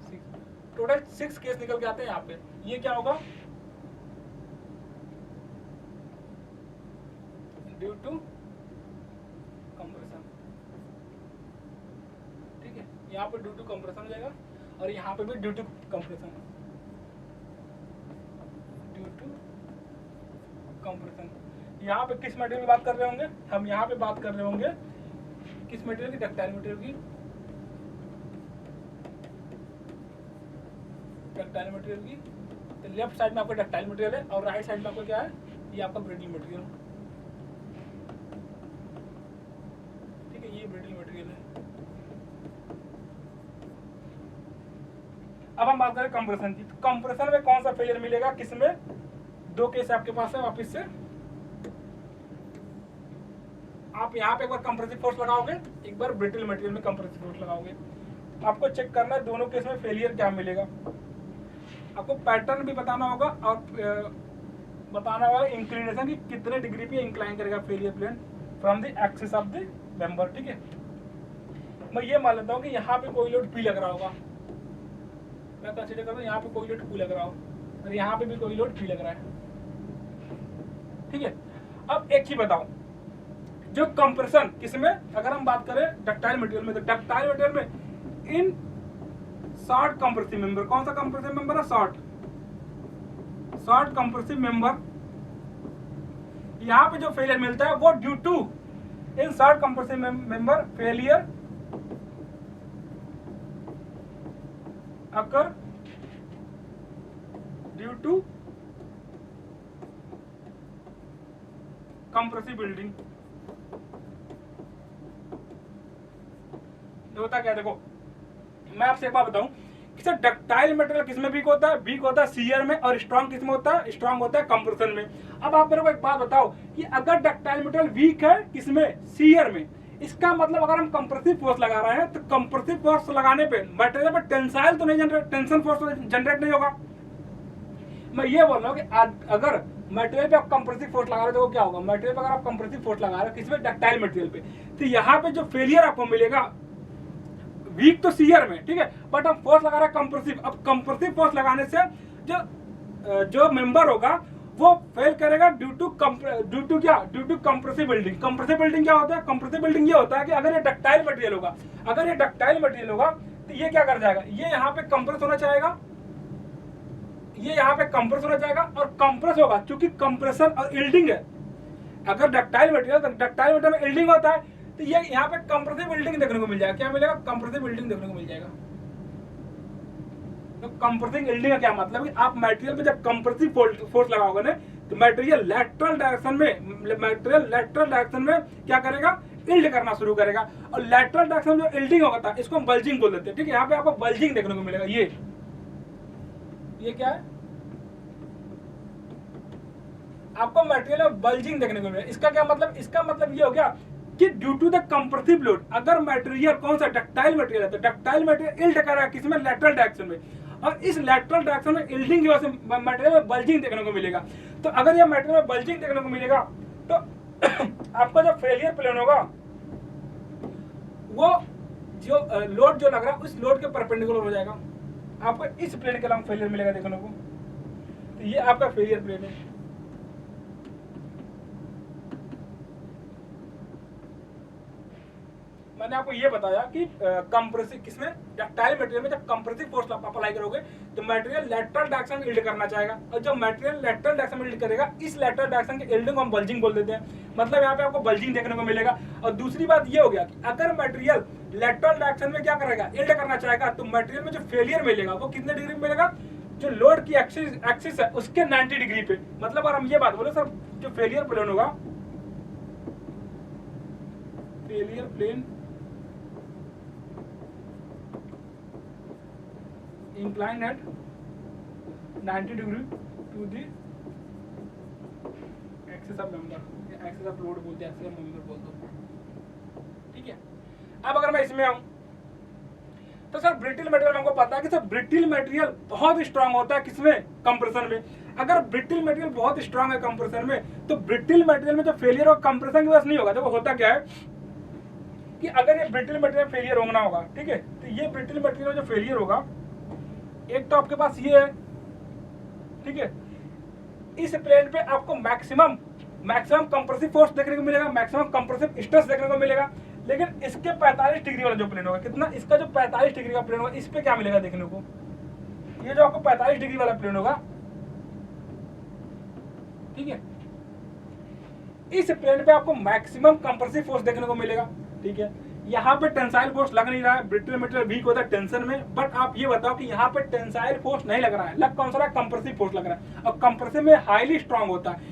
[SPEAKER 1] 6। टोटल 6 केस निकल के आते हैं यहाँ पे। ये क्या होगा, ड्यू टू कंप्रेशन, ठीक है, यहाँ पे ड्यू टू कंप्रेशन हो जाएगा। और यहाँ पे भी due to compression, due to compression. यहाँ पे किस मटेरियल की बात कर रहे होंगे हम? यहाँ पे बात कर रहे होंगे किस मटेरियल की? डक्टाइल मटेरियल की, डक्टाइल मटेरियल की। तो लेफ्ट साइड में आपका डक्टाइल मटेरियल है और राइट साइड में आपका क्या है? ये आपका ब्रिटल मटेरियल। ठीक है, ये ब्रिटल मटेरियल है। अब हम बात करें कंप्रेशन की। तो कंप्रेशन में कौन सा फेलियर मिलेगा? किसमें? दो केस आपके पास है। वापस से आप यहाँ पे एक बार कंप्रेसिव फोर्स लगाओगे, एक बार ब्रिटल मटेरियल में कंप्रेसिव फोर्स लगाओगे। आपको चेक करना है दोनों केस में फेलियर क्या मिलेगा। आपको पैटर्न भी बताना होगा और बताना होगा इंक्लिनेशन की कितने डिग्री पे इंक्लाइन करेगा failure plane from the axis of the member. ठीक है, मैं ये मान लेता हूँ कि यहाँ पे कोई लोड पी लग रहा होगा। मैं कंसीडर करता हूँ यहाँ पे कोई लोड पी लग रहा हो और यहाँ पे भी कोई लोड पी लग रहा है। ठीक है, अब एक चीज बताओ, जो कंप्रेशन किसमें, अगर हम बात करें डक्टाइल मटेरियल में, तो डक्टाइल मटेरियल में इन शॉर्ट कंप्रेसिव मेंबर, कौन सा कंप्रेसिव मेंबर है? Short compressive member. यहां पे जो फेलियर मिलता है वो due to in short compressive member failure occur due to compressive building. होता क्या, देखो मैं आपसे एक बात बताऊं कि सर डक्टाइल मटेरियल किसमें वीक होता है? वीक होता है शियर में। और स्ट्रांग किसमें होता है? स्ट्रांग होता है कंप्रेशन में। अब आप मेरे को एक बात बताओ कि अगर डक्टाइल मटेरियल वीक है किसमें? शियर में, इसका मतलब अगर हम कंप्रेसिव फोर्स लगा रहे हैं तो कंप्रेसिव फोर्स लगाने पे मटेरियल पर टेंसाइल तो नहीं जनरेट, टेंशन फोर्स तो जनरेट नहीं होगा। मैं ये बोल रहा हूँ कि अगर मटेरियल पे आप कंप्रेसिव फोर्स लगा रहे हो तो क्या होगा? मटेरियल पे अगर आप कंप्रेसिव फोर्स लगा रहे हो किसमें? डक्टाइल मटेरियल पे, तो यहाँ पे जो फेलियर आपको मिलेगा वीक तो शियर में, ठीक है, बट हम फोर्स लगा रहे हैं कंप्रेसिव। अब कंप्रेसिव फोर्स लगाने से जो मेंबर होगा वो फेल करेगा ड्यू टू क्या? Due to compressive building. Compressive building क्या होता है? कंप्रेसिव बिल्डिंग ये होता है कि अगर ये डक्टाइल मटेरियल होगा, अगर ये डक्टाइल मटेरियल होगा तो ये क्या कर जाएगा? ये यहाँ पे कंप्रेस होना चाहेगा, ये यहाँ पे कंप्रेस होना चाहेगा और कंप्रेस होगा। चूंकि कंप्रेशन और इल्डिंग है, अगर डक्टाइल मटेरियल में इल्डिंग होता है तो ये यहाँ पे कंप्रेसिव बिल्डिंग देखने को मिल जाएगा। क्या मिलेगा? कंप्रेसिव बिल्डिंग देखने को मिल जाएगा। तो कंप्रेसिव बिल्डिंग का क्या मतलब है? आप मटेरियल पे जब कंप्रेसिव फोर्स लगाओगे ना तो मटेरियल लेटरल डायरेक्शन में क्या करेगा? इल्ड करना शुरू करेगा। और लेटरल डायरेक्शन में जो इल्डिंग होगा इसको हम बल्जिंग बोल देते हैं। ठीक है, यहाँ पे आपको बल्जिंग देखने को मिलेगा। ये क्या है? आपको मटेरियल में बल्जिंग देखने को मिलेगा। इसका क्या मतलब? इसका मतलब ये हो गया कि due to the compressive load, अगर मटेरियल कौन सा? डक्टाइल मटेरियल है तो डक्टाइल मटेरियल इल्ड कर रहा है किसमें? लेटरल डायरेक्शन में, और इस लेटरल डायरेक्शन में इल्डिंग की वजह से मटेरियल में बल्जिंग देखने को मिलेगा। तो अगर ये मटेरियल में बल्जिंग देखने को मिलेगा तो आपका जो फेलियर प्लेन होगा वो जो लोड जो लग रहा है उस लोड के परपेंडिकुलर हो जाएगा। आपको इस प्लेन के अलावा फेलियर मिलेगा देखने को। तो ये आपका फेलियर प्लेन है। मैंने आपको ये बताया कि कंप्रेसिव किसमें? डक्टाइल मटेरियल में जब कंप्रेसिव फोर्स आप अप्लाई करोगे तो मटेरियल लेटरल डायरेक्शन में इल्ड करना चाहेगा, और जब मटेरियल लेटरल डायरेक्शन में इल्ड करेगा इस लेटरल डायरेक्शन के इल्डिंग को हम बल्जिंग बोल देते हैं। मतलब यहाँ पे आपको बल्जिंग देखने को मिलेगा। और दूसरी बात ये हो गया कि अगर मटेरियल लेटरल डायरेक्शन में क्या करेगा? इल्ड करना चाहेगा, तो मटेरियल में जो फेलियर मिलेगा वो कितने डिग्री में मिलेगा? जो लोड की एक्सिस है उसके 90 डिग्री पे। मतलब अगर हम ये बात बोले सर जो फेलियर प्लेन होगा, failure plane inclined at 90 degree to the axis of member, axis of load बोलते हैं, axis of member बोलते हैं। ठीक है, अब अगर मैं इसमें आऊं तो सर ब्रिटिल मटेरियल हमको पता है कि सर ब्रिटिल मटेरियल बहुत स्ट्रांग होता है किसमें? कंप्रेशन में। अगर ब्रिटिल मटेरियल बहुत स्ट्रांग है कंप्रेशन में तो ब्रिटिल मटेरियल में जो फेलियर होगा कंप्रेशन की वजह से नहीं होगा। देखो होता क्या है कि अगर ये ब्रिटिल मटेरियल फेलियर होना होगा, ठीक है, तो ये ब्रिटिल मटेरियल जो फेलियर होगा, एक तो आपके पास ये है, ठीक है, इस प्लेन पे आपको मैक्सिमम कंप्रेसिव फोर्स देखने को मिलेगा, मैक्सिमम कंप्रेसिव स्ट्रेस देखने को मिलेगा। लेकिन इसके 45 डिग्री वाला जो प्लेन होगा, कितना, इसका जो 45 डिग्री का प्लेन होगा, इस पे क्या मिलेगा देखने को, ये जो आपको 45 डिग्री वाला प्लेन होगा, ठीक है, इस प्लेन पे आपको मैक्सिमम कंप्रेसिव फोर्स देखने को मिलेगा, ठीक है। यहाँ पे टेंसाइल फोर्स लग नहीं रहा है, ब्रिटल मटेरियल वीक होता है टेंशन में, बट आप ये बताओ कि यहाँ पे टेंसाइल फोर्स नहीं लग रहा है, लग कौन सा रहा है, कंप्रेसिव फोर्स लग रहा है, और कंप्रेसिव में हाईली स्ट्रांग होता है,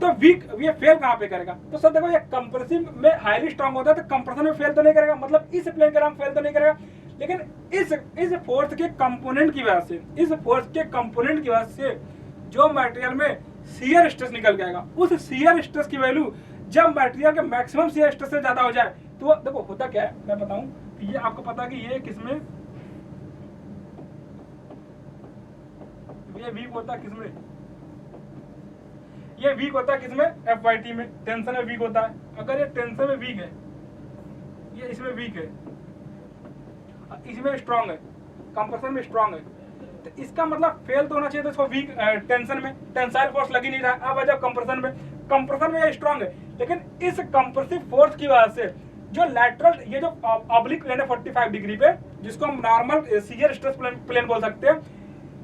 [SPEAKER 1] तो वीक ये फेल कहाँ पे करेगा, तो सर देखो ये कंप्रेसिव में हाईली स्ट्रांग होता है तो कंप्रेशन में फेल तो नहीं करेगा, मतलब इस प्लेन के नाम फेल तो नहीं करेगा, लेकिन इस फोर्स के कंपोनेंट की वजह से, इस फोर्स के कंपोनेंट की वजह से जो मटेरियल में शियर स्ट्रेस निकल जाएगा, उस शियर स्ट्रेस की वैल्यू जब मटेरियल के मैक्सिमम शियर स्ट्रेस से ज्यादा हो जाए, तो देखो होता क्या है, मैं बताऊं, ये आपको पता है कि ये किसमें, ये वीक होता है किसमें, ये वीक होता है किसमें, FYT में, टेंशन में वीक होता है। अगर ये टेंशन में वीक है, ये इसमें वीक है, इसमें स्ट्रांग है, कंप्रेशन में स्ट्रांग है, तो इसका मतलब फेल तो होना चाहिए था इसको वीक टेंशन में, टेंसाइल फोर्स लग ही नहीं रहा है। अब आ जाओ कंप्रेशन में, कंप्रेशन में ये स्ट्रांग है, लेकिन इस कंप्रेसिव फोर्स की वजह से जो लैटरल, ये जो ऑब्लिक प्लेन है 45 डिग्री पे, जिसको हम नॉर्मल शियर स्ट्रेस प्लेन बोल सकते हैं,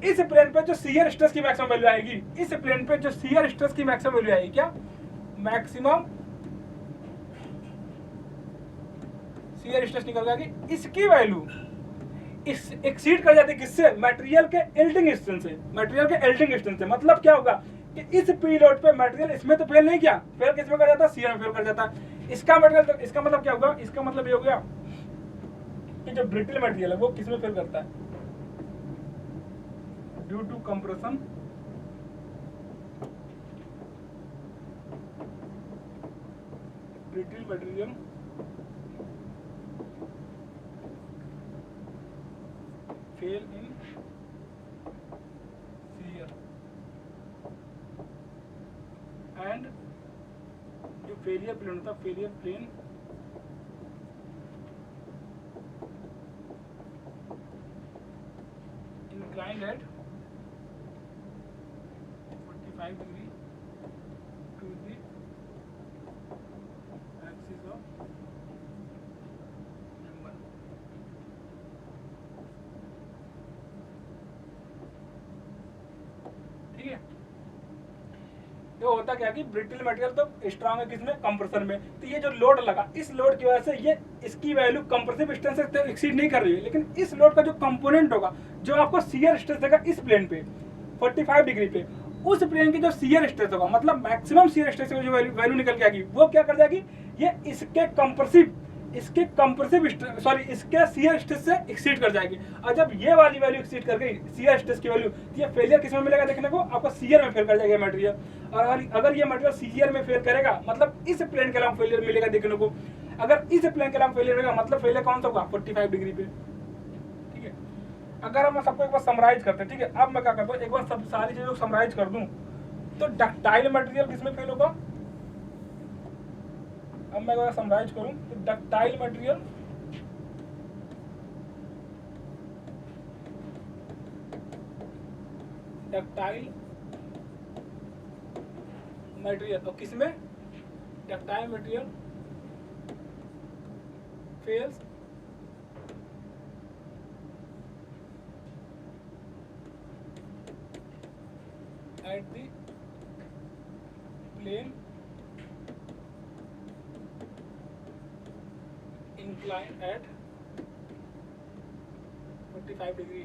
[SPEAKER 1] इस प्लेन पे जो शियर स्ट्रेस की मैक्सिमम वैल्यू आएगी, इस प्लेन पे जो शियर स्ट्रेस की मैक्सिमम वैल्यू आएगी, क्या, मैक्सिमम शियर स्ट्रेस निकल जाएगी, इसकी वैल्यू इस एक्सीड कर जाती है किससे, मटेरियल के एल्टिंग स्ट्रेंथ से, मटेरियल के एल्टिंग स्ट्रेंथ से। मतलब क्या होगा कि इस पी लोड पे मटेरियल इसमें तो फेल नहीं किया, फेल किसमें कर जाता है, शियर में फेल कर जाता है। इसका मटेरियल, तो इसका मतलब क्या होगा, इसका मतलब ये हो गया कि जो ब्रिटल मटेरियल है वो किसमें फेल करता है, due to compression brittle material fail in shear, and जो फेलियर प्लेन होता है, failure plane inclined at 45 degree to the axis of number। ठीक है, तो होता क्या कि ब्रिटल मटेरियल तो स्ट्रांग है किसमें, कंप्रेसर में, तो ये जो लोड लगा, इस लोड की वजह से ये इसकी वैल्यू कंप्रेसिव स्ट्रेंथ से एक्सीड नहीं कर रही है, लेकिन इस लोड का जो कंपोनेंट होगा, जो आपको शियर स्ट्रेस देगा इस प्लेन पे 45 डिग्री पे, उस प्लेन की जो शियर स्ट्रेस होगा, मतलब मैक्सिमम शियर स्ट्रेस की जो वैल्यू निकल के आएगी, वो क्या कर जाएगी, ये इसके शियर स्ट्रेस से एक्सीड कर जाएगी। और जब ये वाली वैल्यू एक्सीड कर गई शियर स्ट्रेस की वैल्यू, तो ये फेलियर किसमें मिलेगा देखने को, आपको शियर में फेल कर जाएगा मटेरियल। और अगर ये मटेरियल शियर में फेल करेगा, मतलब इस प्लेन के अलावा फेलियर मिलेगा देखने को। अगर इस प्लेन के अलावा फेलियर मिलेगा, मतलब फेलियर कौन सा होगा, 45 डिग्री पे। ठीक है, अगर हम सबको एक बार समराइज करते हैं, ठीक है, अब मैं क्या करता हूँ, एक बार सब सारी चीजों को समराइज कर दूं, तो डक्टाइल मटेरियल किसमें फेल होगा, अब मैं अगर समराइज करूं तो डक्टाइल मटेरियल तो किसमें, ductile material fails at the plane inclined at 45 degree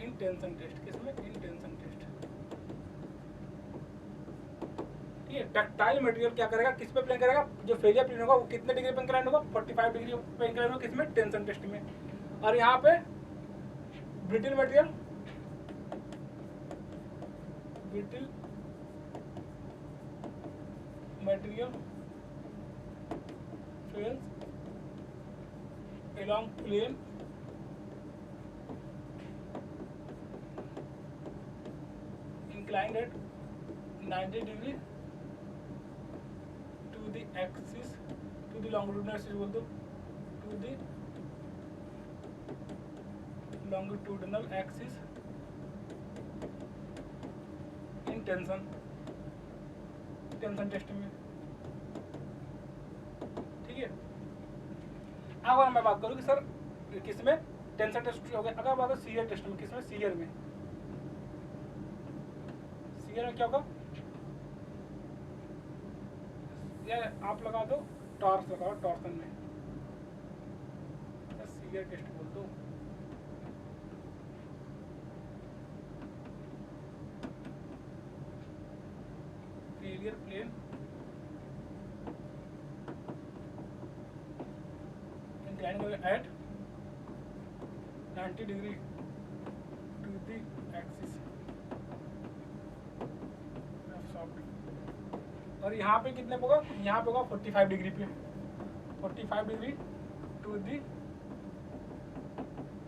[SPEAKER 1] in tension test, किसमें, इन टेंशन टेस्ट। ठीक है, डक्टाइल मटेरियल क्या करेगा, किस पे प्लेन करेगा, जो फेलियर प्लेन होगा वो कितने डिग्री पे इंक्लाइन होगा, 45 डिग्री पे इंक्लाइन होगा, किसमें, टेंशन टेस्ट में। और यहाँ पे brittle material fails along plane inclined at 90 degree to the axis, to the longitudinal axis बोल दो, to the longitudinal axis in tension test में। ठीक है। अब अगर मैं बात करूँ कि सर किसमें टेंशन टेस्ट हो गया, अगर बात करूँ सीयर टेस्ट में, किसमें सीयर में क्या होगा, ये आप लगा दो टॉर्स लगाओ, टॉर्सन में सीयर टेस्ट बोल दो। Failure plane inclined at 90 degree to the axis of soft। और यहाँ पे कितने होगा, यहाँ पे होगा 45 डिग्री पे, 45 degree to the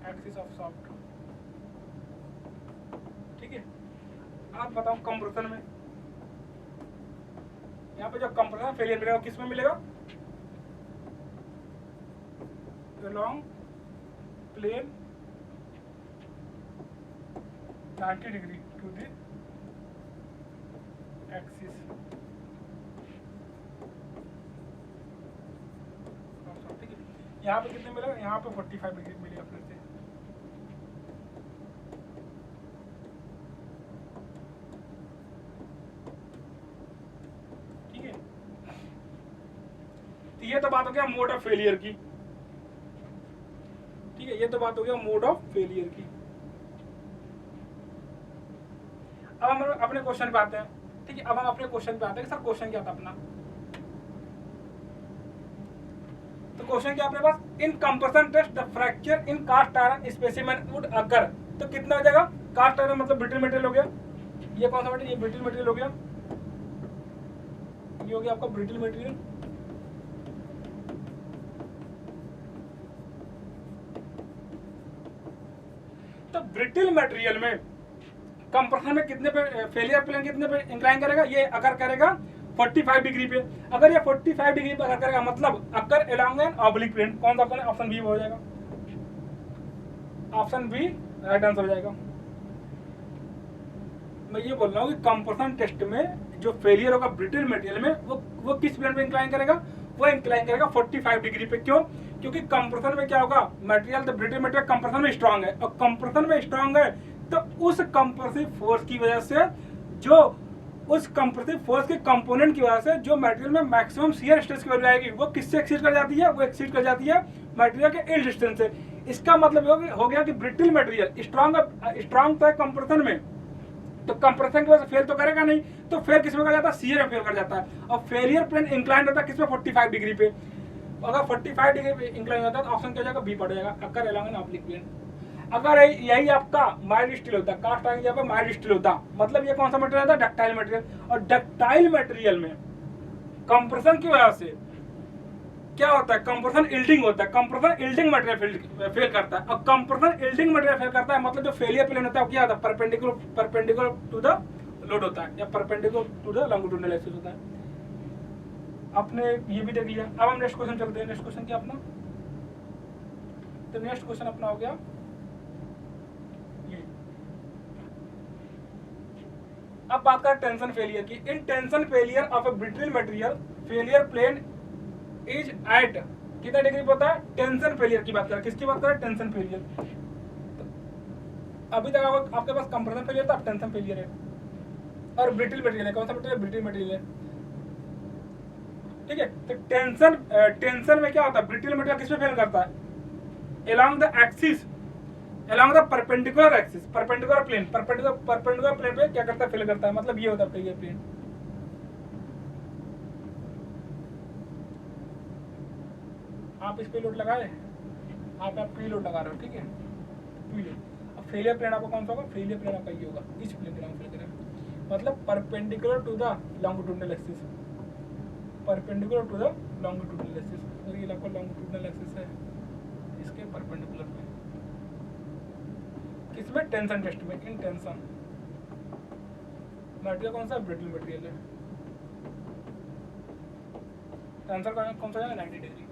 [SPEAKER 1] axis of shaft. ठीक है। आप बताओ कंप्रेशन में, यहाँ पे जो कंप्रेशन फेलियर मिलेगा किस में मिलेगा, along plane 90 degree to the axis। ठीक है। यहाँ पे कितने मिलेगा, यहाँ पे 45 डिग्री मिलेगा फिर से। ठीक है। तो ये तो बात हो गया मोड ऑफ फेलियर की। ठीक है, ये तो बात हो गया मोड ऑफ फेलियर की। अब हम अपने क्वेश्चन पे आते हैं। ठीक है, अब हम अपने क्वेश्चन पे आते हैं कि सर क्वेश्चन क्या था अपना। तो क्वेश्चन क्या अपने पास, in compression test the fracture in cast iron specimen would occur. तो कितना हो जाएगा, कास्ट आयरन मतलब ब्रिटल मटेरियल हो गया, ये कौन सा मटेरियल, ये ब्रिटल मटेरियल हो गया, ये हो गया आपका ब्रिटल मटेरियल। तो ब्रिटल मटेरियल में कंप्रेशन में कितने पे फेलियर प्लेन कितने पे इंक्लाइन करेगा, ये अगर करेगा 45 डिग्री पे। अगर ये 45 डिग्री पे अगर करेगा मतलब अकर अलोंग एन ऑब्लिक प्लेन। कौन सा ऑप्शन है, ऑप्शन बी हो जाएगा, ऑप्शन बी राइट आंसर हो जाएगा। मैं ये बोल रहा हूँ कि कंप्रेशन टेस्ट में जो फेलियर होगा ब्रिटल मटेरियल में वो किस प्लेन पे इंक्लाइन करेगा, वो इंक्लाइन करेगा 45 डिग्री पे। क्यों, क्योंकि कंप्रेशन में क्या होगा, मटेरियल तो ब्रिटल मटेरियल कंप्रेशन में स्ट्रांग है, और कंप्रेशन में स्ट्रांग है तो उस कंप्रेसिव फोर्स की वजह से जो उस कंप्रेसिव फोर्स के कंपोनेंट की वजह से जो मटेरियल में मैक्सिमम शियर स्ट्रेस की वैल्यू आएगी वो किससे एक्सीड कर जाती है, वो एक्सीड कर जाती है मटेरियल के यील्ड स्ट्रेंथ से। इसका मतलब हो गया कि ब्रिटल मटेरियल स्ट्रांग तो है कंप्रेशन में, तो कंप्रेशन की वजह से फेल तो करेगा नहीं, तो फेल किसमें कर जाता है, शियर में फेल कर जाता है। और फेलियर प्लेन इंक्लाइंड होता है किसमें, 45 डिग्री पे। अगर 45 डिग्री पे इंक्लाइन होता है तो ऑप्शन क्या हो जाएगा, बी पड़ जाएगा, अकर अलोंग एन ऑब्लिक प्लेन। अगर यही आपका माइल्ड स्टील होता, कास्ट आयरन यहाँ पे माइल्ड स्टील होता, मतलब ये कौन सा मटेरियल होता, डक्टाइल मटेरियल। और डक्टाइल मटेरियल में कंप्रेशन की वजह से क्या होता है, कंप्रेशन इल्डिंग होता है, कंप्रेशन इल्डिंग मटेरियल फेल करता है। अब कंप्रेशन इल्डिंग मटेरियल फेल करता है मतलब जो फेलियर प्लेन होता है क्या होता है, परपेंडिकुलर टू द लोड होता है, या perpendicular to the longitudinal axis होता है। आपने ये भी देख लिया। अब हम नेक्स्ट क्वेश्चन चलते हैं। नेक्स्ट क्वेश्चन क्या अपना, तो नेक्स्ट क्वेश्चन अपना हो गया ये। अब बात करें टेंशन फेलियर की। In tension failure of a brittle material failure plane is at कितना डिग्री पे होता है, टेंशन फेलियर की बात करें, किसकी बात करें, टेंशन फेलियर। अभी तक आपके पास कंप्रेशन फेलियर था, अब टेंशन फेलियर है, और ब्रिटल मटेरियल है। कौन सा मटेरियल, ब्रिटल मटेरियल है। ठीक है, तो टेंशन में क्या होता है, ब्रिटल मटेरियल किस पे फेल करता है, along the axis, along the perpendicular axis, perpendicular plane पे क्या करता है, फेल करता है। मतलब ये होता है फेलियर प्लेन। आप इस पे लोड लगाए, आप पी लोड लगा रहे हो, ठीक है, पी लोड। अब फेलियर प्लेन आपका कौन सा होगा, फेलियर प्लेन आपका ये होगा, इस प्लेन पे फेल करेगा, मतलब perpendicular to the longitudinal axis, perpendicular to the longitudinal axis. और ये आपका लॉन्गिट्यूडिनल एक्सिस है, इसके परपेंडिकुलर पे, किसमें, टेंशन टेस्ट में। इन टेंशन मटेरियल कौन सा, ब्रिटल मटेरियल है, आंसर कौन सा है, 90 डिग्री।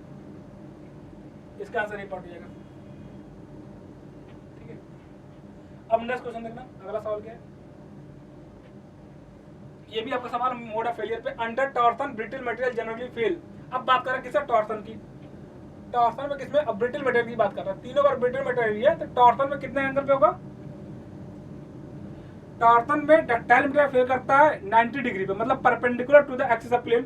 [SPEAKER 1] इसका आंसर ये पार्ट हो जाएगा। ठीक है, अब नेक्स्ट क्वेश्चन देखना, अगला सवाल क्या है, ये भी आपका सवाल मोड ऑफ फेलियर पे। Under torsion brittle material generally fail. अब बात करें किससे, टॉर्सन की। टॉर्सन में किसमें, अब ब्रिटल मटेरियल की बात कर रहे हैं, तीनों बार ब्रिटल मटेरियल है, तो टॉर्सन में कितने एंगल पे होगा, टॉर्सन में डक्टाइल मटेरियल फेल करता है 90 डिग्री पे, मतलब perpendicular to the axis of plane,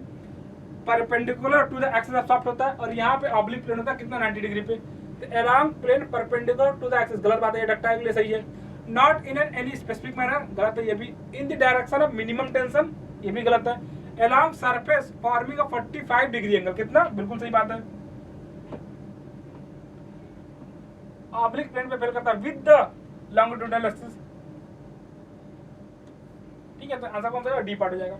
[SPEAKER 1] perpendicular to the axis of shaft होता है, और यहाँ पे ऑब्लिक प्लेन होता है कितना, 90 डिग्री पे। तो along plane perpendicular to the axis, गलत बात है, ये डक्टाइल के लिए सही है। Not in an any specific manner, गलत है ये भी। In the direction of minimum tension, ये भी गलत है। Along surface forming a 45 degree angle, कितना, बिल्कुल सही बात है। ऑब्लिक प्लेन पे फेल करता है विद द लॉन्गिट्यूडिनल एक्सिस, ठीक है। तो आंसर कौन सा है, डी पार्ट हो जाएगा।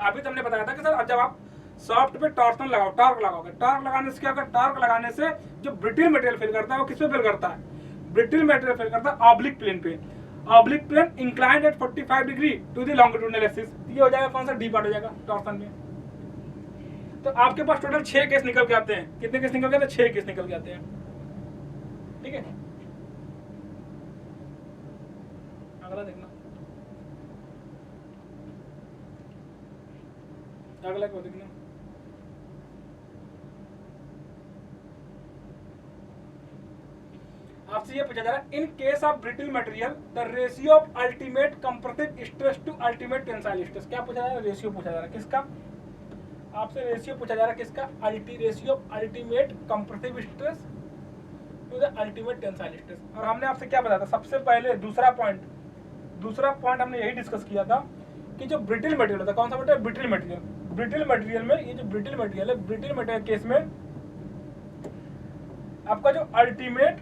[SPEAKER 1] अभी तो हमने बताया था कि सर जब आप सॉफ्ट पे टॉर्सन लगाओ, टॉर्क लगाओगे, टॉर्क लगाने से क्या होगा, टॉर्क लगाने से जो ब्रिटल मटेरियल फेल करता है वो किस पे फेल करता है, ब्रिटल मटेरियल फेल करता है ऑब्लिक प्लेन पे। Oblique plane inclined at 45 degree to the longitudinal axis, ये हो जाएगा कौन सा, डी पार्ट हो जाएगा टॉर्सन में। तो आपके पास टोटल 6 केस निकल के आते हैं, कितने केस निकल के आते हैं, 6 केस निकल के आते हैं, ठीक है। अगला देखना, अगला क्या देखना, आपसे ये पूछा जा रहा है, in case of brittle material the ratio of ultimate compressive stress to ultimate tensile stress, क्या पूछा जा रहा है, रेशियो पूछा जा रहा है किसका, आपसे रेशियो पूछा जा रहा है किसका, ratio of ultimate compressive stress to the ultimate tensile stress. और हमने आपसे क्या बताया था, सबसे पहले दूसरा पॉइंट हमने यही डिस्कस किया था कि जो ब्रिटल मटेरियल होता है, कौन सा material, brittle material, brittle material में, ये जो ब्रिटल मटेरियल है, ब्रिटल मटेरियल केस में आपका जो अल्टीमेट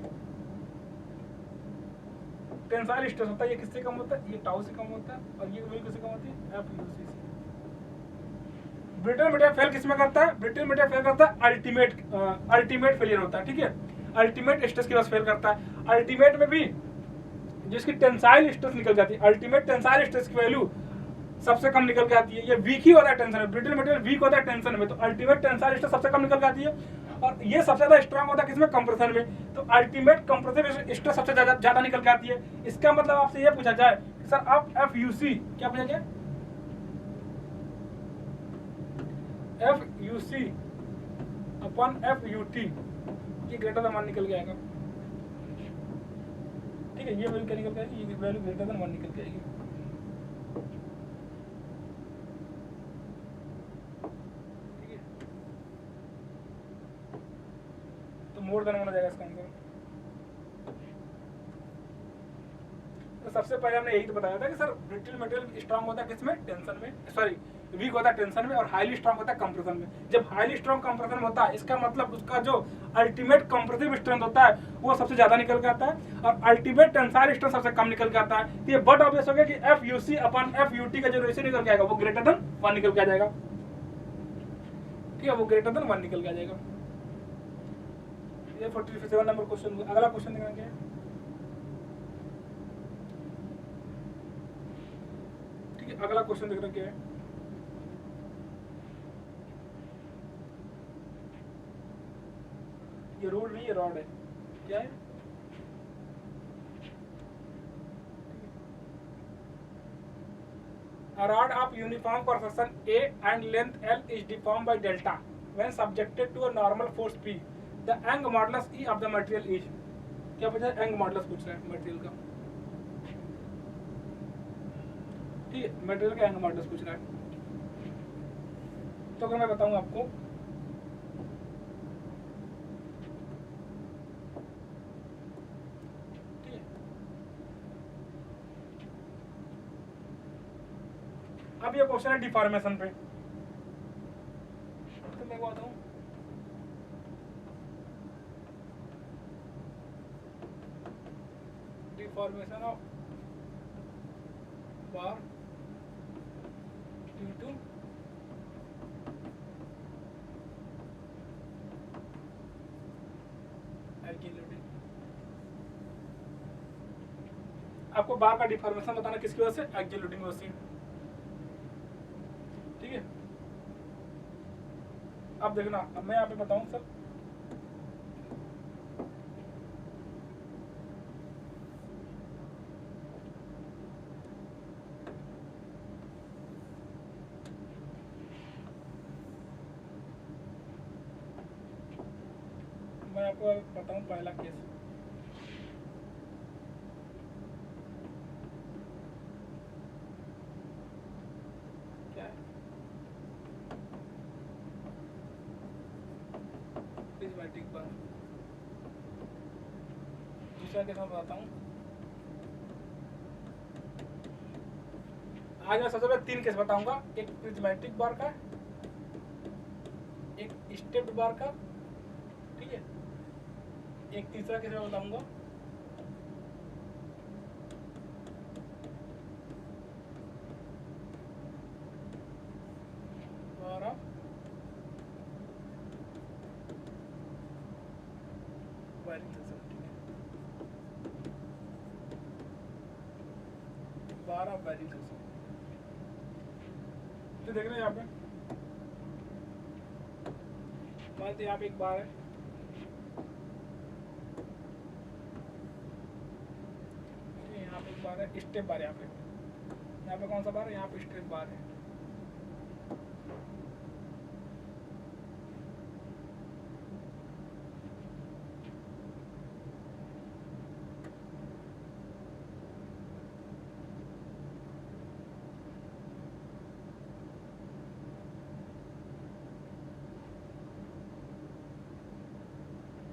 [SPEAKER 1] टेंसाइल स्ट्रेस होता है, ये किससे कम होता है, ये टाउ से कम होता है, और ये वैल्यू किससे कम होती है, FUC से। ब्रिटल मटेरियल फेल किसमें करता है, ब्रिटल मटेरियल फेल करता है अल्टीमेट फेलियर होता है, ठीक है, अल्टीमेट स्ट्रेस की वजह से फेल करता है। अल्टीमेट में भी जिसकी टेंसाइल स्ट्रेस निकल जाती है, अल्टीमेट टेंसाइल स्ट्रेस की वैल्यू सबसे कम निकल के आती है, ये वीक ही होता है टेंशन में, ब्रिटल मटेरियल वीक होता है टेंशन में, तो अल्टीमेट टेंसाइल स्ट्रेस सबसे कम निकल के आती है, और ये सबसे ज्यादा स्ट्रांग होता है किसमें, कंप्रेशन में, तो अल्टीमेट कंप्रेसिव स्ट्रेस सबसे ज्यादा निकल के आती है। इसका मतलब आपसे ये पूछा जाए कि सर आप FUC, क्या पूछा जाए, FUC अपॉन FUT, ये ग्रेटर देन 1 निकल के आएगा, ठीक है, ये वैल्यू क्या निकल के आएगी, ये वैल्यू ग्रेटर देन 1 निकल के आएगी, ठीक है। तो मोर देन 1 हो जाएगा इसका आंसर। तो सबसे पहले हमने यही तो बताया था कि सर ब्रिटल मटेरियल स्ट्रांग होता है किसमें, टेंशन में, सॉरी वीक होता है टेंशन में, और हाईली स्ट्रांग होता है कंप्रेशन में। जब हाईली स्ट्रांग कंप्रेशन होता है, इसका मतलब उसका जो अल्टीमेट कंप्रेसिव स्ट्रेंथ होता है वो सबसे ज्यादा निकल के आता है, और अल्टीमेट टेंसाइल स्ट्रेंथ सबसे कम निकल के आता है। तो ये बट ऑब्वियस हो गया कि FUC अपॉन FUT का जो रेशियो निकल के आएगा वो ग्रेटर देन 1 निकल के आ जाएगा, ठीक है, वो ग्रेटर देन 1 निकल के आ जाएगा। ये 47 नंबर क्वेश्चन। अगला क्वेश्चन देखना क्या है, ठीक है, अगला क्वेश्चन देखना क्या है, ये रोड नहीं है, रॉड है, क्या है, a rod of uniform cross-section A and length L is deformed by delta when subjected to a normal force P. The Young modulus E of the material is, क्या पूछा है, Young modulus पूछ रहा है material का, ठीक है, material का Young modulus पूछ रहा है। तो अगर मैं बताऊं आपको, ठीक है, अब ये क्वेश्चन है डिफॉर्मेशन पे, तो मैं बताऊं deformation of bar due to axial loading. आपको बार का डिफॉर्मेशन बताना किसकी वजह से, एक्सियल लोडिंग की वजह से, ठीक है। अब देखना, अब मैं यहाँ पे बताऊं सर, आपको बताऊं पहला केस। क्या है? प्रिज्मेटिक बार। दूसरा केस मैं बताता हूँ। आज मैं सबसे पहले 3 केस बताऊंगा, एक प्रिज्मेटिक बार का, एक स्टेप्ड बार का, ठीक है, एक तीसरा केस मैं बताऊंगा बार वायरिंग सिस्टम, ठीक है, बार ऑफ वायरिंग सिस्टम। तो देख रहे हैं यहाँ पे, मान लीजिए यहाँ पे एक बार है, यहाँ पे एक बार है, स्टेप बार यहाँ पे कौन सा बार है? यहाँ पे स्टेप बार है।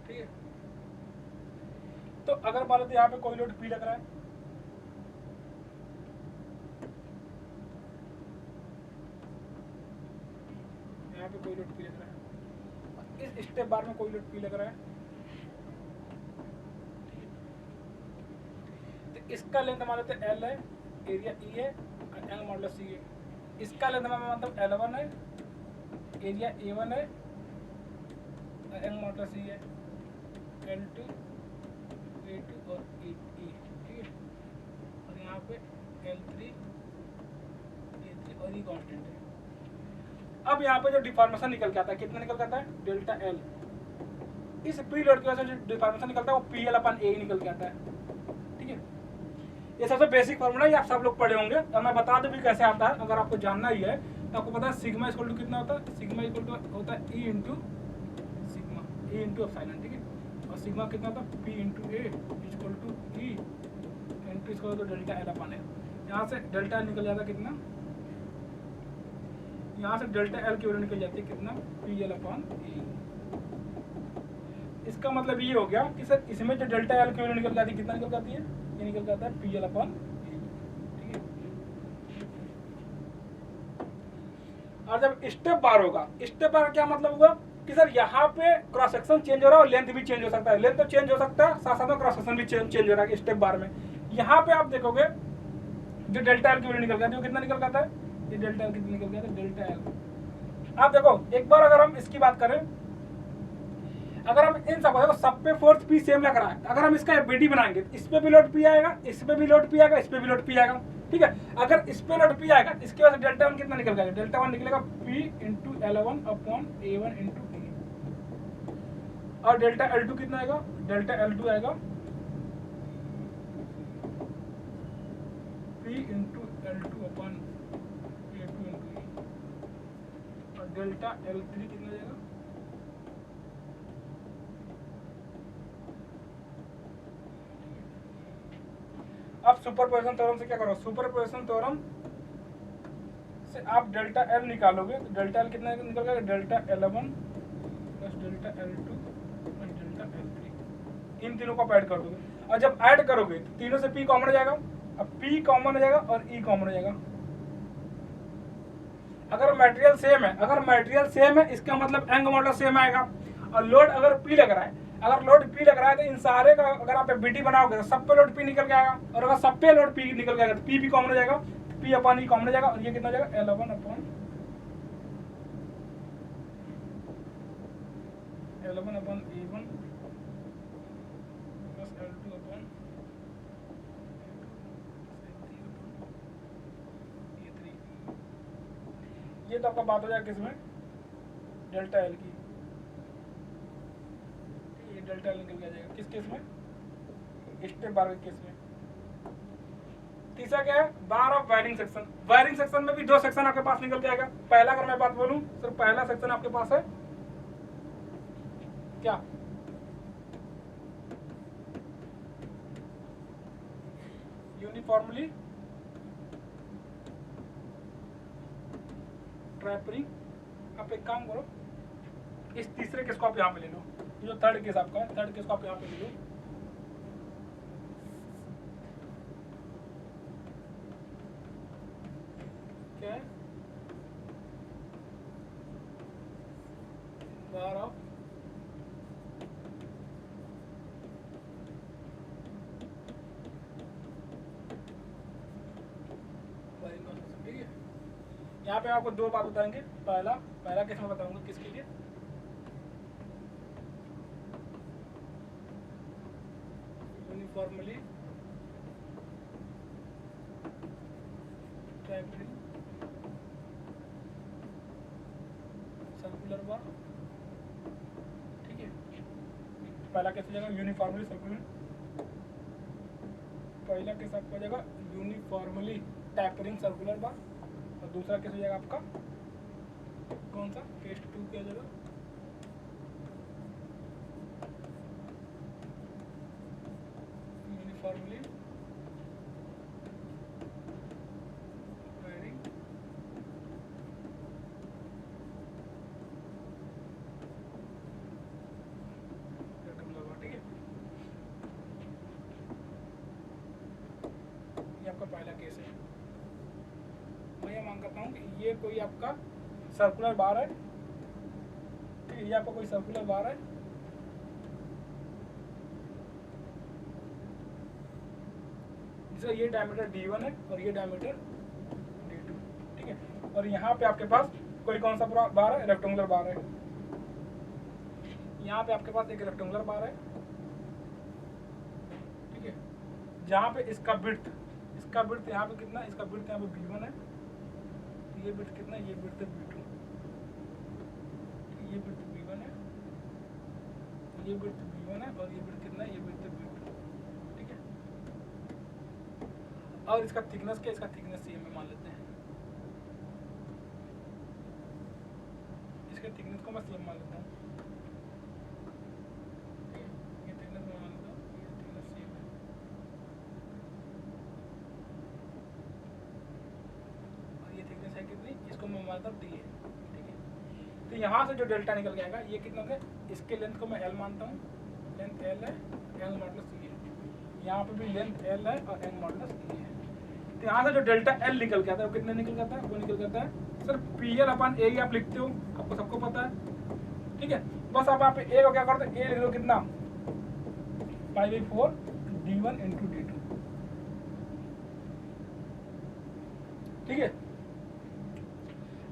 [SPEAKER 1] ठीक है, तो अगर मान लीजिए यहाँ पे कोई लोड पी लग रहा है, यहाँ पे कोई लोड पी लग रहा है, इस स्टेप बार में कोई लोड पी लग रहा है, तो इसका लेंथ मान लेते हैं L है, एरिया E है और एंगल मॉडुलस C है। इसका लेंथ में मतलब L1 है, एरिया A1 है और एंगल मॉडुलस C है, L2, A2 और E, ठीक है, और यहाँ पे L3, A3 और E कांस्टेंट है। अब यहाँ पे जो डिफॉर्मेशन निकल के आता है, कितना निकल के आता है? Delta L। इस प्री लोड की वजह से जो डिफॉर्मेशन निकलता है वो PL/A निकल के आता है, ठीक है। ये सबसे बेसिक फॉर्मूला, ये आप सब लोग पढ़े होंगे, और मैं बता दूं भी कैसे आता है, अगर आपको जानना ही है तो आपको पता है सिग्मा इक्वल टू कितना होता है? सिग्मा इक्वल टू होता है E into sigma, E into epsilon, ठीक है, और सिग्मा कितना होता है? P into A equal to E into इसको तो डेल्टा L/A। यहाँ से डेल्टा निकल जाता है कितना? यहाँ से डेल्टा L की वैल्यू निकल जाती है कितना? PL/A। इसका मतलब ये हो गया कि सर इसमें जो डेल्टा L की वैल्यू निकल जाती है, कितना निकल जाती है? ये निकल जाता है PL/A, ठीक है। और जब स्टेप बार होगा, स्टेप बार क्या मतलब होगा कि सर यहाँ पे क्रॉस सेक्शन चेंज हो रहा है और लेंथ भी चेंज हो सकता है, लेंथ तो चेंज हो सकता है, साथ साथ में क्रॉस सेक्शन भी चेंज हो रहा है स्टेप बार में। यहाँ पे आप देखोगे जो डेल्टा L की वैल्यू निकल जाती है वो कितना निकल जाता है? ये डेल्टा L कितना निकल जाता है? Delta L। आप देखो एक बार अगर हम इसकी बात करें, अगर हम इन सब पे फोर्स P सेम लग रहा है, अगर हम इसका FBD बनाएंगे, इस पे भी लोड P आएगा, इस पे भी लोड P आएगा, इस पे भी लोड P आएगा, ठीक है। अगर इस पे लोड P आएगा, इसके वजह से डेल्टा 1 कितना निकल जाएगा? डेल्टा 1 निकलेगा P into L1/A1 into T, और डेल्टा L2 कितना आएगा? डेल्टा L2 आएगा P into L2/A2 into E, और डेल्टा L3 कितना जाएगा? अब सुपरपोजिशन थ्योरम से क्या करो? सुपरपोजिशन थ्योरम से आप डेल्टा L निकालोगे तो डेल्टा L कितना निकल जाएगा? Delta L1 plus delta L2 plus delta L3, इन तीनों को ऐड कर दोगे, और जब ऐड करोगे तो तीनों से P कॉमन हो जाएगा, अब P कॉमन हो जाएगा और E कॉमन हो जाएगा। अगर मटेरियल सेम है, इसका मतलब एंगल मॉडुलस सेम आएगा, और लोड अगर P लग रहा है, अगर लोड P लग रहा है तो इन सारे का अगर आप FBD बनाओगे तो सब पे लोड P निकल के आएगा, और अगर सब पे लोड P निकल के आएगा तो P भी कॉमन हो जाएगा, P/E कॉमन हो जाएगा, और ये कितना हो जाएगा? L1/A1 plus L2/A3। ये तो आपका बात हो जाएगा किसमें? डेल्टा L की, डेल्टा L निकल के आ जाएगा किस केस में? स्टेप बार के केस में। तीसरा क्या है? Bar of varying section. Varying section में भी 2 सेक्शन आपके पास निकल के आएगा। पहला अगर मैं बात बोलूं, सर पहला सेक्शन आपके पास है क्या? Uniformly tapering. आप एक काम करो, इस तीसरे केस को आप यहाँ पे ले लो, जो थर्ड केस आपका है, थर्ड केस को आप यहाँ पे ले लो। क्या है? बार ऑफ ठीक है। यहाँ पे आपको दो बात बताएंगे। पहला केस मैं बताऊंगा किसके लिए, यूनिफॉर्मली टैपरिंग सर्कुलर बार। ठीक है, पहला केस हो जाएगा यूनिफॉर्मली सर्कुलर, पहला केस आपका हो जाएगा यूनिफॉर्मली टैपरिंग सर्कुलर बार, और दूसरा केस हो जाएगा आपका कौन सा, केस 2 क्या हो जाएगा, यूनिफॉर्मली वायरिंग सर्कुलर। ठीक है, ये आपका पहला केस है। मैं ये मांग करता हूँ कि ये कोई आपका सर्कुलर बार है, ठीक है, ये आपका कोई सर्कुलर बार है, जिसका ये डायमीटर D1 है और ये डायमीटर D2। ठीक है, और यहाँ पे आपके पास कोई कौन सा बार है, रेक्टेंगुलर बार है। यहाँ पे आपके पास एक रेक्टेंगुलर बार है, ठीक है, जहाँ पे इसका विड्थ यहाँ पे कितना, इसका विड्थ यहाँ पे B1 है, ये विड्थ कितना, ये विड्थ है B2, ये विड्थ B1 है, ये विड्थ B1 है, और ये विड्थ कितना है, ये विड्थ है B2। ठीक है, और इसका थिकनेस क्या, इसका थिकनेस CM में मान लेते हैं, इसके थिकनेस को मैं CM मान लेता हूँ। ये थिकनेस मैं मान लेता हूँ, ये थिकनेस CM है, और ये थिकनेस है कितनी, इसको मैं मानता हूँ D है। ठीक है, तो यहाँ से जो डेल्टा निकल के आएगा ये कितना है, इसके लेंथ को मैं L मानता हूँ, लेंथ L है, L मॉडुलस E है, यहाँ पे भी लेंथ L है और N मॉडुलस E है। तो यहाँ से जो डेल्टा L निकल के आता है वो कितने निकल जाता है, वो निकल जाता है सर PL/A आप लिखते हो, आपको सबको पता है। ठीक है, बस आप यहाँ पे A को क्या करते हो, A लिख दो कितना, π/4 D1 × D2। ठीक है,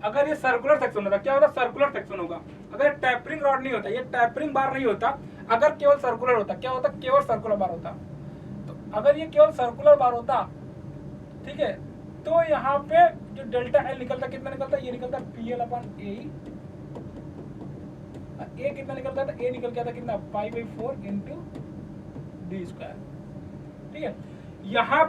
[SPEAKER 1] अगर ये सर्कुलर सेक्शन होता, क्या होता, सर्कुलर सेक्शन होगा। अगर टैपरिंग रॉड नहीं होता, ये टैपरिंग बार नहीं होता, अगर केवल सर्कुलर होता, क्या होता, केवल सर्कुलर बार होता। तो अगर ये केवल सर्कुलर बार होता, ठीक है, तो यहाँ पे जो डेल्टा L निकलता कितना निकलता, ये निकलता PL/A। A कितना निकलता था, A निकल के आता कितना, π/4 × D²। ठीक है, यहाँ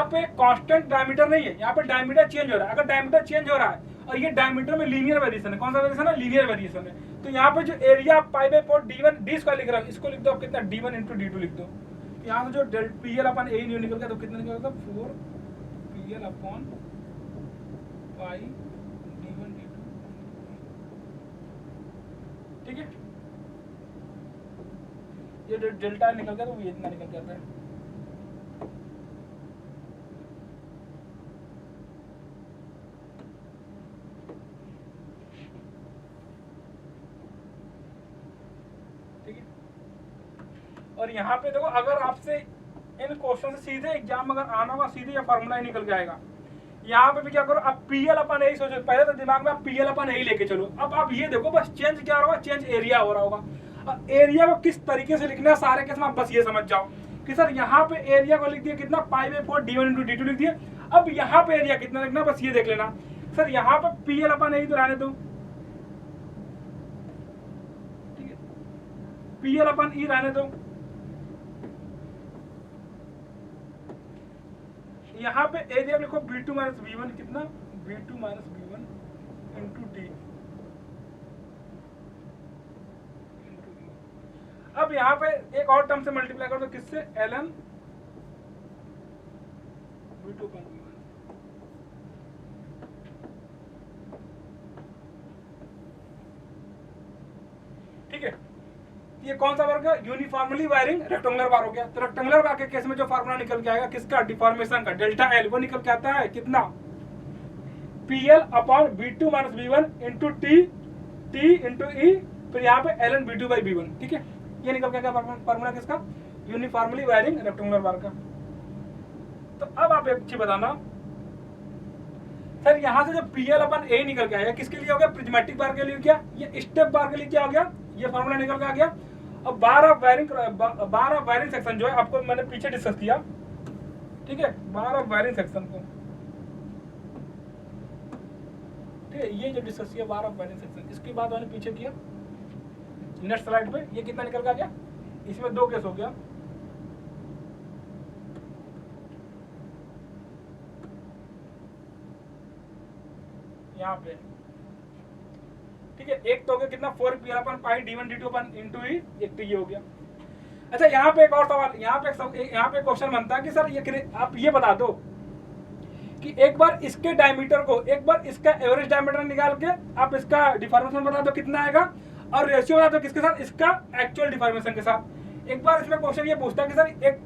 [SPEAKER 1] पे कांस्टेंट डायमीटर नहीं है, यहाँ पे डायमीटर चेंज हो रहा है। अगर डायमीटर चेंज हो रहा है और ये डायमीटर में लीनियर वेरिएशन है, कौन सा वेरिएशन है, लीनियर वेरिएशन है, तो यहाँ पे जो एरिया π/4 D1 D² लिख रहा है, इसको लिख दो आप कितना, D1 × D2 लिख दो। यहाँ से जो PL/A निकल गया तो कितना निकल गया, 4 PL/π D1 D2। ठीक है, ये डेल्टा निकल गया तो ये इतना निकल जाता है। ठीक है, और यहाँ पे देखो, अगर आपसे इन क्वेश्चन से सीधे एग्जाम अगर आना होगा, सीधे ये फार्मूला ही निकल के आएगा। यहाँ पे भी क्या करो, आप PL/A सोचो, पहले तो दिमाग में आप PL/A लेके चलो। अब आप ये देखो, बस चेंज क्या होगा, चेंज एरिया हो रहा होगा। अब एरिया को किस तरीके से लिखना है सारे केस में आप बस ये समझ जाओ कि सर यहाँ पे एरिया को लिख दिया कितना, π/4 D1 × D2 लिख दिया। अब यहाँ पे एरिया कितना लिखना, बस ये देख लेना। सर यहाँ पे PL/A तो रहने दो, ठीक है, PL/E रहने दो। यहाँ पे एरिया लिखो B2 - B1 कितना, B2 - B1 × D। अब यहाँ पे एक और टर्म से मल्टीप्लाई कर दो, किससे, ln V2 upon V1। ठीक है, ये कौन सा वर्ग है? यूनिफॉर्मली वायरिंग रेक्टेंगुलर बार हो गया। तो रेक्टेंगुलर बार के केस में जो फार्मूला निकल के आएगा किसका? डिफॉर्मेशन का, डेल्टा एल, वो निकल के आता है कितना? PL upon V2 minus V1 into T into E, फिर यहाँ पे ln V2 बाई V1। ठीक है, ये निकल के आएगा फार्मूला किसका? यूनिफॉर्मली वायरिंग रेक्टेंगुलर बार का। तो अब आप एक चीज बताना सर, यहाँ से जो PL अपन A निकल के आया किसके लिए हो गया? प्रिज्मेटिक बार के लिए क्या? ये स्टेप बार के लिए क्या हो गया? ये फार्मूला निकल के आ गया। अब बार ऑफ वायरिंग सेक्शन जो है आपको मैंने पीछे डिस्कस किया। ठीक है, बार ऑफ वायरिंग सेक्शन को, ठीक है, ये जो डिस्कस किया बार ऑफ वायरिंग सेक्शन, इसके बाद मैंने पीछे किया नेक्स्ट स्लाइड पे। ये कितना निकल के आ गया? इसमें दो केस हो गया। यहाँ पे ठीक है, एक तो हो गया कितना? 4PL अपन पाई D1 D2 अपन इंटू E, एक तो ये हो गया। अच्छा, यहाँ पे एक और सवाल, यहाँ पे क्वेश्चन बनता है कि सर ये आप ये बता दो कि एक बार इसके डायमीटर को, एक बार इसका एवरेज डायमीटर निकाल के आप इसका डिफॉर्मेशन बता दो कितना आएगा, और रेशियो बता दो किसके साथ? इसका एक्चुअल डिफॉर्मेशन के साथ। एक बार इसमें क्वेश्चन ये पूछता है कि सर एक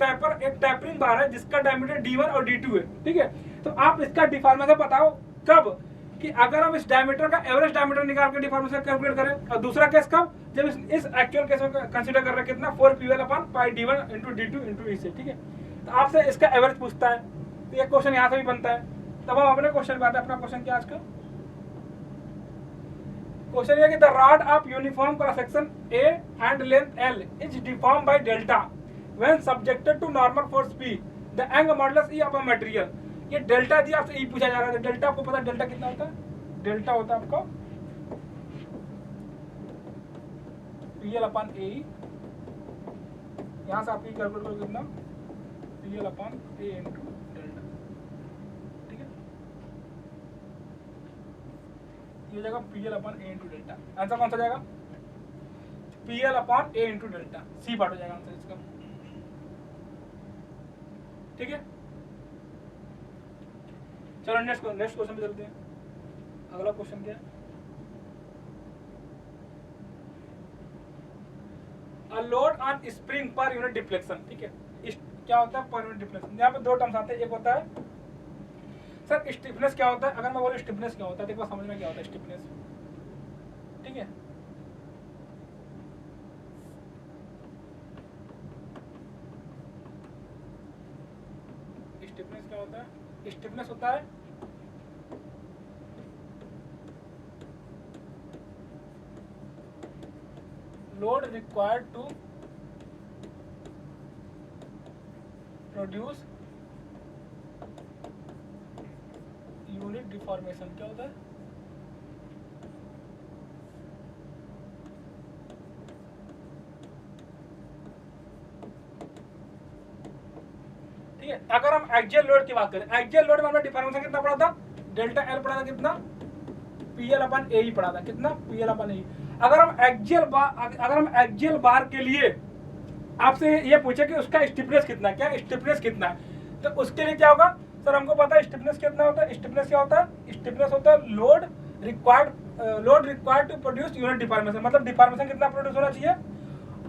[SPEAKER 1] टैपरिंग बार है जिसका डायमीटर D1 और D2 है। ठीक है, तो आप इसका डिफॉर्मेशन बताओ कब? कि अगर हम इस डायमीटर का एवरेज डायमीटर निकाल के डिफॉर्मेशन कैलकुलेट करें। और दूसरा केस कब? जब इस एक्चुअल केस में कंसीडर कर रहे हैं कितना? 4PL अपन पाई D1 into D2 into E से। ठीक है, तो आपसे इसका एवरेज पूछता है, तो ये क्वेश्चन यहाँ से भी बनता है। तब हम अपने क्वेश्चन पे आते हैं। अपना क्वेश्चन क्या आज का क्वेश्चन ये कि the rod of uniform cross section A and length L is deform by delta when subjected to normal force P, the angle modulus E upon material. ये डेल्टा दिया, आपसे E पूछा जा रहा है। डेल्टा आपको पता है डेल्टा कितना होता है? डेल्टा होता है आपको PL अपॉन A। यहाँ से आप कैलकुलेट करो कितना? PL upon A into delta. ठीक है, ये हो जाएगा PL upon A into delta. Answer कौन सा जाएगा? PL upon A into delta, C part हो जाएगा आंसर इसका। ठीक है, चलो नेक्स्ट क्वेश्चन पे चलते हैं। अगला क्वेश्चन क्या है? A load on spring per unit deflection. ठीक है, क्या होता है? Per unit deflection. यहाँ पे दो टर्म्स आते हैं। एक होता है सर स्टिफनेस क्या होता है। अगर मैं बोलूँ स्टिफनेस क्या होता है, देखो समझना क्या होता है स्टिफनेस। ठीक है, स्टिफनेस क्या होता है? स्टिफनेस होता है load required to produce unit deformation. क्या होता है? ठीक है, अगर हम एक्सियल लोड की बात करें, एक्सियल लोड में हमें डिफॉर्मेशन कितना पड़ा था? डेल्टा एल पड़ा था कितना? PL अपन A ही पड़ा था कितना? PL upon A। अगर हम एक्सियल बार के लिए आपसे ये पूछे कि उसका स्टिफनेस कितना है, क्या स्टिफनेस कितना है, तो उसके लिए क्या होगा? सर हमको पता है स्टिफनेस कितना होता है। स्टिफनेस क्या होता है? स्टिफनेस होता है load required to produce unit deformation. मतलब डिफॉर्मेशन कितना प्रोड्यूस होना चाहिए?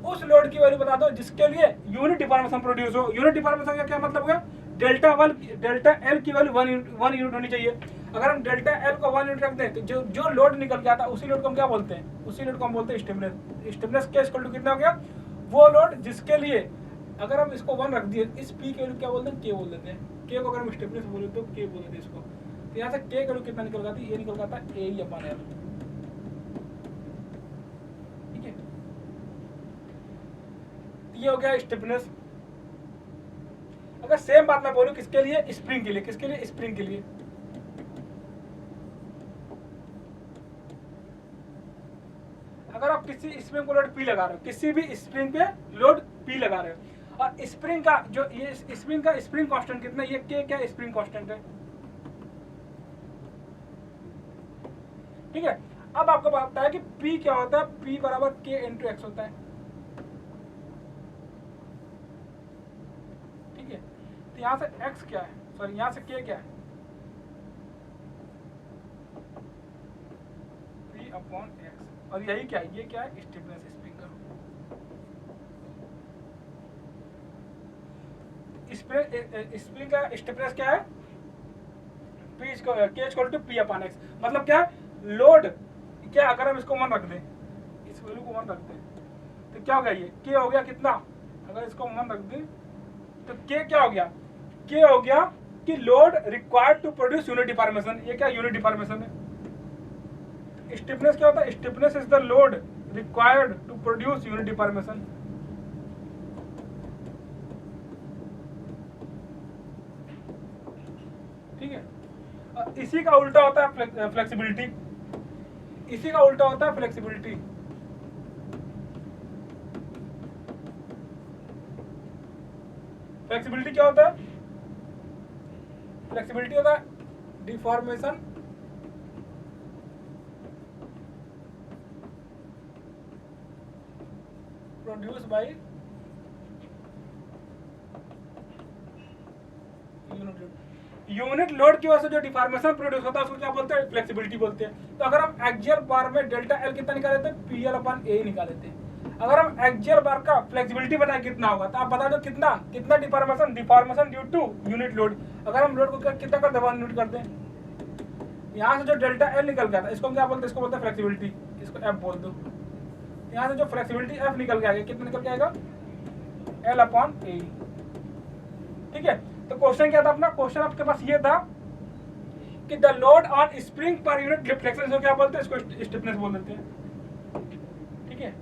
[SPEAKER 1] उस लोड की वैल्यू बता दो जिसके लिए यूनिट डिफॉर्मेशन प्रोड्यूस हो। यूनिट डिफॉर्मेशन का क्या मतलब हुआ? डेल्टा एल की वैल्यू 1 यूनिट होनी चाहिए। अगर हम डेल्टा एल को 1 यूनिट रखते हैं तो जो लोड निकल के आता है उसी लोड को हम क्या बोलते हैं? उसी लोड को हम बोलते हैं स्टिफनेस। स्टिफनेस के इक्वल टू कितना हो गया? वो लोड जिसके लिए अगर हम इसको 1 रख दिए, इस P के वैल्यू क्या बोलते हैं? K बोल देते हैं। K को अगर हम स्टिफनेस बोले तो K बोल देते हैं इसको। तो यहाँ से K का वैल्यू कितना निकल जाती है? ये निकल जाता है A अपॉन L। ठीक है, ये हो गया स्टिफनेस। अगर सेम बात मैं बोलूं किसके लिए? स्प्रिंग के लिए। किसके लिए? स्प्रिंग के लिए। अगर आप किसी स्प्रिंग को लोड P लगा रहे हो, किसी भी स्प्रिंग पे लोड P लगा रहे हो, और स्प्रिंग का जो ये स्प्रिंग कांस्टेंट कितना? ये K क्या स्प्रिंग कांस्टेंट है। ठीक है, अब आपको पता है कि P क्या होता है? P बराबर K इंटू एक्स होता है। ठीक है, तो यहाँ से x क्या है? सॉरी यहाँ से के क्या है, P अपॉन एक्स, और यही क्या है, ये क्या है, स्टिफनेस स्प्रिंग का। स्प्रिंग का स्टिफनेस क्या है, P equal to P upon x. मतलब क्या है, लोड क्या, अगर हम इसको 1 रख दें, इस वैल्यू को 1 रख दें, तो क्या हो गया, ये K हो गया कितना, अगर इसको 1 रख दें तो K क्या हो गया, K हो गया कि load required to produce unit deformation. ये क्या यूनिट डिफॉर्मेशन है। स्टिफनेस क्या होता है, stiffness is the load required to produce unit deformation. ठीक है, इसी का उल्टा होता है फ्लेक्सिबिलिटी, इसी का उल्टा होता है फ्लेक्सिबिलिटी। फ्लेक्सिबिलिटी क्या होता है, फ्लेक्सिबिलिटी होता है deformation produce by unit load की वजह से जो डिफॉर्मेशन प्रोड्यूस होता है उसको क्या बोलते हैं, फ्लेक्सिबिलिटी बोलते हैं। तो अगर हम एक्सियल बार में डेल्टा एल कितना निकाल लेते हैं, पी एल अपॉन ए निकाल लेते हैं। अगर हम एक्सियल बार का फ्लेक्सिबिलिटी बताएं कितना होगा, तो आप बता दो कितना कितना deformation, deformation due to unit load. अगर हम लोड को कितना कर दे, 1 यूनिट कर दें, यहाँ से जो डेल्टा एल निकल गया था इसको क्या बोलते हैं, इसको बोलते हैं फ्लेक्सिबिलिटी, इसको एफ बोल दो। यहाँ से जो फ्लेक्सिबिलिटी एफ निकल के आएगा, कितना निकल के आएगा, एल अपॉन ए। ठीक है, तो क्वेश्चन क्या था अपना, क्वेश्चन आपके पास ये था कि the load on spring per unit deflection, इसको क्या बोलते हैं, इसको स्टिफनेस बोल देते हैं। ठीक है,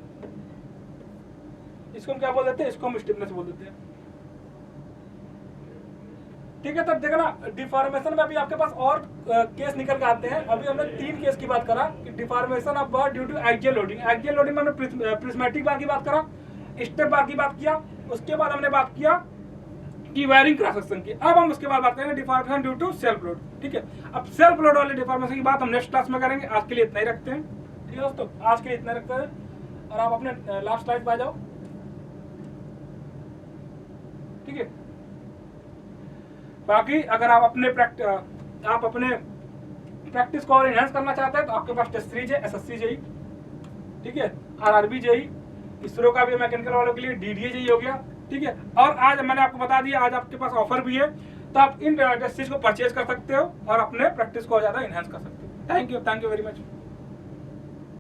[SPEAKER 1] इसको हम क्या बोल देते हैं, इसको हम स्टिफनेस बोल देते हैं। ठीक है, तब देखा ना डिफॉर्मेशन में अभी आपके पास और केस निकल के आते हैं। अभी हमने 3 केस की बात करा कि deformation of bar due to axial loading. Axial loading में हमने प्रिज्मेटिक बार की बात करा, स्टेप बार की बात किया, उसके बाद हमने बात किया कि वायरिंग क्रॉस सेक्शन की। अब हम उसके बाद बात करेंगे deformation due to self load. ठीक है, अब सेल्फ लोड वाले डिफॉर्मेशन की बात हम नेक्स्ट क्लास में करेंगे। आज के लिए इतना ही रखते हैं। ठीक है दोस्तों, आज के लिए इतना रखते हैं और आप अपने लास्ट स्लाइड पे आ जाओ। ठीक है, बाकी अगर आप अपने प्रैक्टिस को और एनहांस करना चाहते हैं तो आपके पास टेस्ट सीरीज है, एसएससी जेई, ठीक है, आरआरबी जेई, इसरो का भी मैकेनिकल वालों के लिए डीडीए जेई हो गया। ठीक है, और आज मैंने आपको बता दिया, आज आपके पास ऑफर भी है, तो आप इन टेस्ट सीरीज को परचेज कर सकते हो और अपने प्रैक्टिस को ज्यादा एनहांस कर सकते हो। Thank you very much.